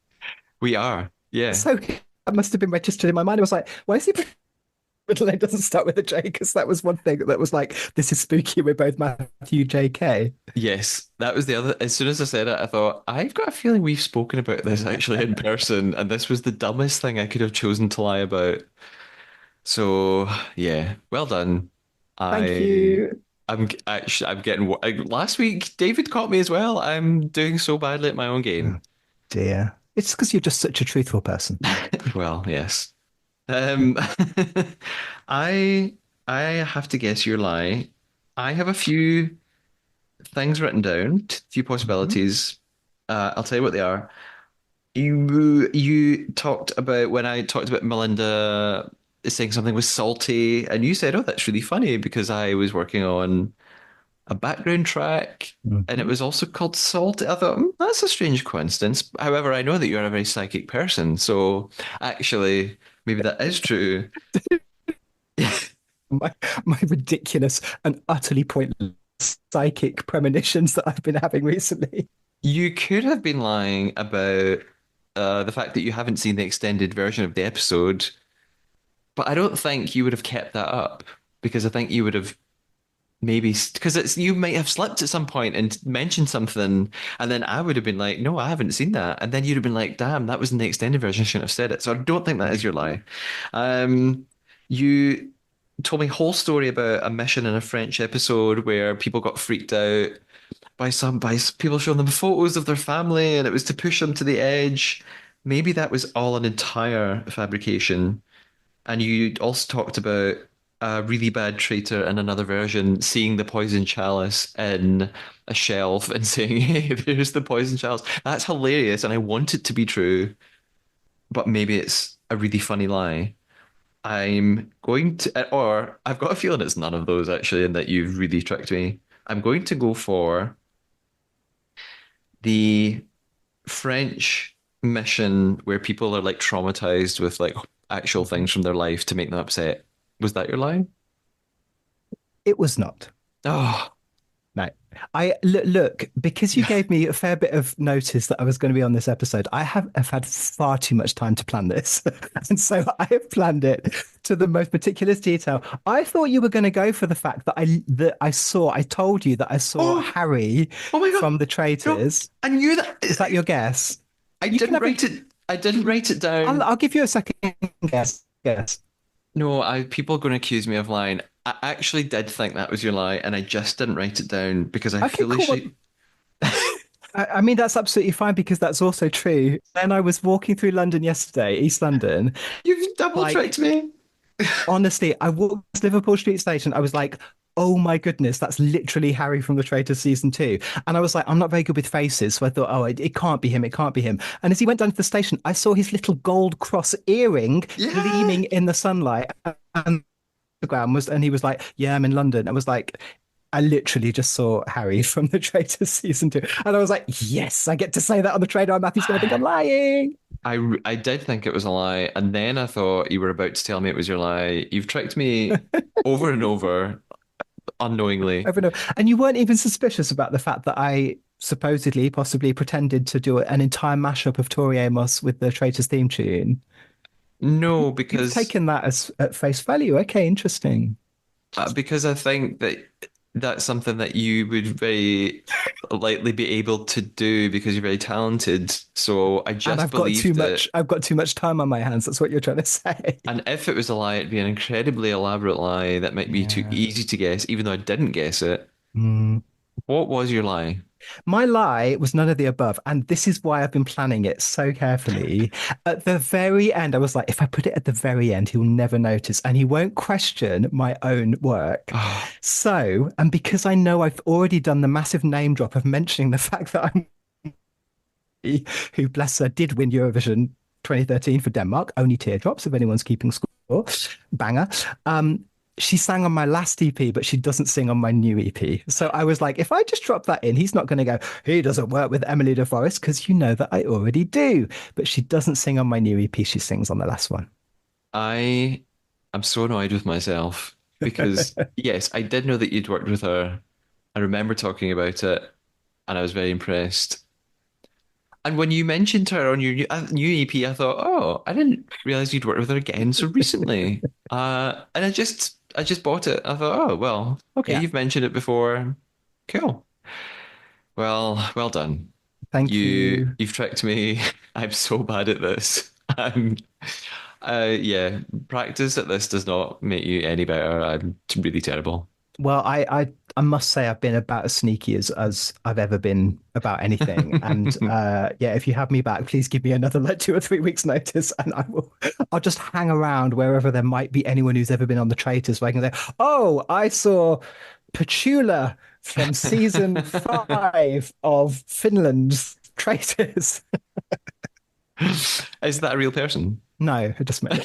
We are, yeah. So that must have been registered in my mind. I was like, why is he middle name doesn't start with a J? Because that was one thing that was like, this is spooky. We're both Matthew JK. Yes, that was the other. As soon as I said it, I thought, I've got a feeling we've spoken about this actually in person, and this was the dumbest thing I could have chosen to lie about. So yeah, well done. Thank you. I'm getting. Last week, David caught me as well. I'm doing so badly at my own game. Oh, dear. It's because you're just such a truthful person. Well, yes. Um, I have to guess your lie. I have a few things written down, a few possibilities. I'll tell you what they are. You talked about when I talked about Melinda saying something was salty, and you said, "Oh, that's really funny," because I was working on a background track, and it was also called Salty. I thought, that's a strange coincidence. However, I know that you're a very psychic person, so actually, maybe that is true. My ridiculous and utterly pointless psychic premonitions that I've been having recently. You could have been lying about the fact that you haven't seen the extended version of the episode, but I don't think you would have kept that up because I think you would have maybe because it's you might have slipped at some point and mentioned something, and then I would have been like, "No, I haven't seen that," and then you'd have been like, "Damn, that was in the extended version. I shouldn't have said it." So I don't think that is your lie. Um, you told me a whole story about a mission in a French episode where people got freaked out by people showing them photos of their family, and it was to push them to the edge. Maybe that was all an entire fabrication. And you also talked about a really bad traitor in another version seeing the poison chalice in a shelf and saying, "Hey, there's the poison chalice." That's hilarious, and I want it to be true, but maybe it's a really funny lie. I'm going to, or I've got a feeling it's none of those actually, and that you've really tricked me. I'm going to go for the French mission where people are like traumatized with like actual things from their life to make them upset. Was that your line? It was not. Oh, No, look, because you gave me a fair bit of notice that I was going to be on this episode. Have had far too much time to plan this, and so I have planned it to the most meticulous detail. I thought you were going to go for the fact that I told you that I saw oh, Harry oh my God. from the No, Traitors. I knew that. Is that your guess? I You can didn't have write it. I didn't write it down. I'll give you a second guess. Yes. No, people are going to accuse me of lying. I actually did think that was your lie, and I just didn't write it down because I Okay, cool. foolishly. I mean, that's absolutely fine because that's also true. When I was walking through London yesterday, East London, You've double tricked like, me. honestly, I walked past Liverpool Street Station. I was like, oh my goodness, that's literally Harry from the Traitors season 2. And I was like, I'm not very good with faces. So I thought, oh, it can't be him. It can't be him. And as he went down to the station, I saw his little gold cross earring Yeah. gleaming in the sunlight. And the ground was, and he was like, yeah, I'm in London. I was like, I literally just saw Harry from the Traitors season 2. And I was like, yes, I get to say that on the trailer. Matthew's going to think I'm lying. I did think it was a lie, and then I thought you were about to tell me it was your lie. You've tricked me over and over unknowingly. Over and over. And you weren't even suspicious about the fact that I supposedly, possibly pretended to do an entire mashup of Tori Amos with the Traitors theme tune. No, You've because taken that as at face value. Okay, interesting. because I think that that's something that you would very likely be able to do because you're very talented. So I And just believed it. I've got too much time on my hands. That's what you're trying to say. And if it was a lie, it'd be an incredibly elaborate lie that might be too Yeah. easy to guess, even though I didn't guess it. Mm. What was your lie? My lie was none of the above. And this is why I've been planning it so carefully. At the very end, I was like, if I put it at the very end, he'll never notice and he won't question my own work. Oh, So, and because I know I've already done the massive name drop of mentioning the fact that I'm who, bless her, did win Eurovision 2013 for Denmark, only teardrops if anyone's keeping score, banger. She sang on my last EP, but she doesn't sing on my new EP. So I was like, if I just drop that in, he's not going to go, he doesn't work with Emily de Forest because you know that I already do. But she doesn't sing on my new EP. She sings on the last one. I am so annoyed with myself because, yes, I did know that you'd worked with her. I remember talking about it and I was very impressed. And when you mentioned her on your new EP, I thought, oh, I didn't realize you'd worked with her again so recently. And I just bought it. I thought, oh, well, okay, Yeah. you've mentioned it before. Cool. Well done. Thank you. You've tricked me. I'm so bad at this. I'm yeah, practice at this does not make you any better. I'm really terrible. Well, I must say I've been about as sneaky as I've ever been about anything. And yeah, if you have me back, please give me another like 2 or 3 weeks notice, and I'll just hang around wherever there might be anyone who's ever been on the Traitors, where I can say, "Oh, I saw Petula from season 5 of Finland's Traitors." Is that a real person? No, it just made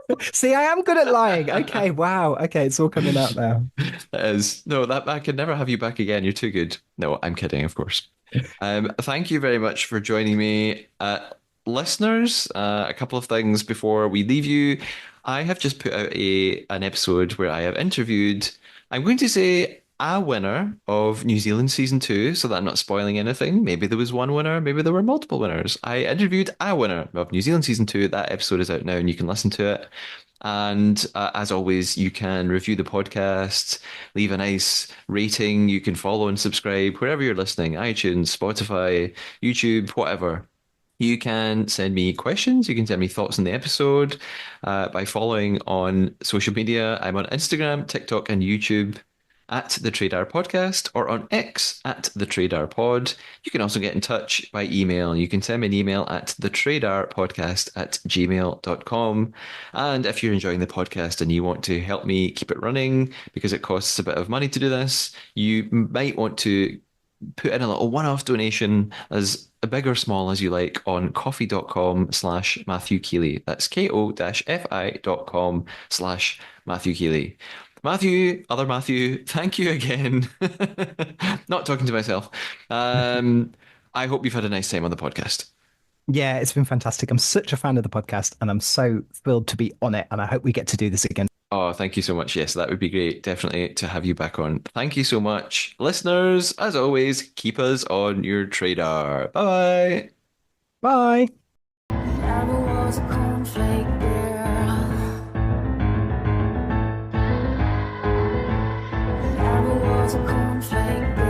it. See, I am good at lying. Okay, wow. Okay, it's all coming out now. That is no, that I could never have you back again. You're too good. No, I'm kidding, of course. Thank you very much for joining me, listeners. A couple of things before we leave you. I have just put out an episode where I have interviewed. I'm going to say a winner of New Zealand season 2, so that I'm not spoiling anything. Maybe there was one winner, maybe there were multiple winners. I interviewed a winner of New Zealand season 2. That episode is out now and you can listen to it. And as always, you can review the podcast, leave a nice rating. You can follow and subscribe wherever you're listening, iTunes, Spotify, YouTube, whatever. You can send me questions. You can send me thoughts on the episode by following on social media. I'm on Instagram, TikTok, and YouTube at the Traidar Podcast, or on X at the Traidar Pod. You can also get in touch by email. You can send me an email at thetraidarpodcast@gmail.com. And if you're enjoying the podcast and you want to help me keep it running, because it costs a bit of money to do this, you might want to put in a little one-off donation, as big or small as you like, on coffee.com/Matthew Keeley. That's ko-fi.com/Matthew Keeley. Matthew, other Matthew, thank you again. Not talking to myself. I hope you've had a nice time on the podcast. Yeah, it's been fantastic. I'm such a fan of the podcast and I'm so thrilled to be on it. And I hope we get to do this again. Oh, thank you so much. Yes, that would be great. Definitely to have you back on. Thank you so much. Listeners, as always, keep us on your Traidar. Bye-bye. Bye. Never was a cornflake girl. Never was a cornflake girl.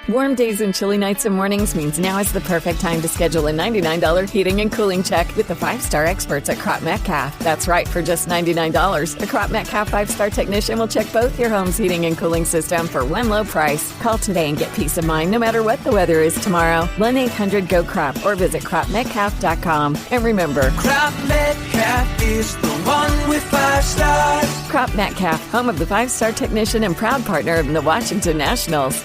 Warm days and chilly nights and mornings means now is the perfect time to schedule a $99 heating and cooling check with the 5-star experts at Crop Metcalf. That's right, for just $99, a Crop Metcalf 5-star technician will check both your home's heating and cooling system for one low price. Call today and get peace of mind no matter what the weather is tomorrow. 1-800-GO-CROP or visit cropmetcalf.com. And remember, Crop Metcalf is the one with 5 stars. Crop Metcalf, home of the 5-star technician and proud partner of the Washington Nationals.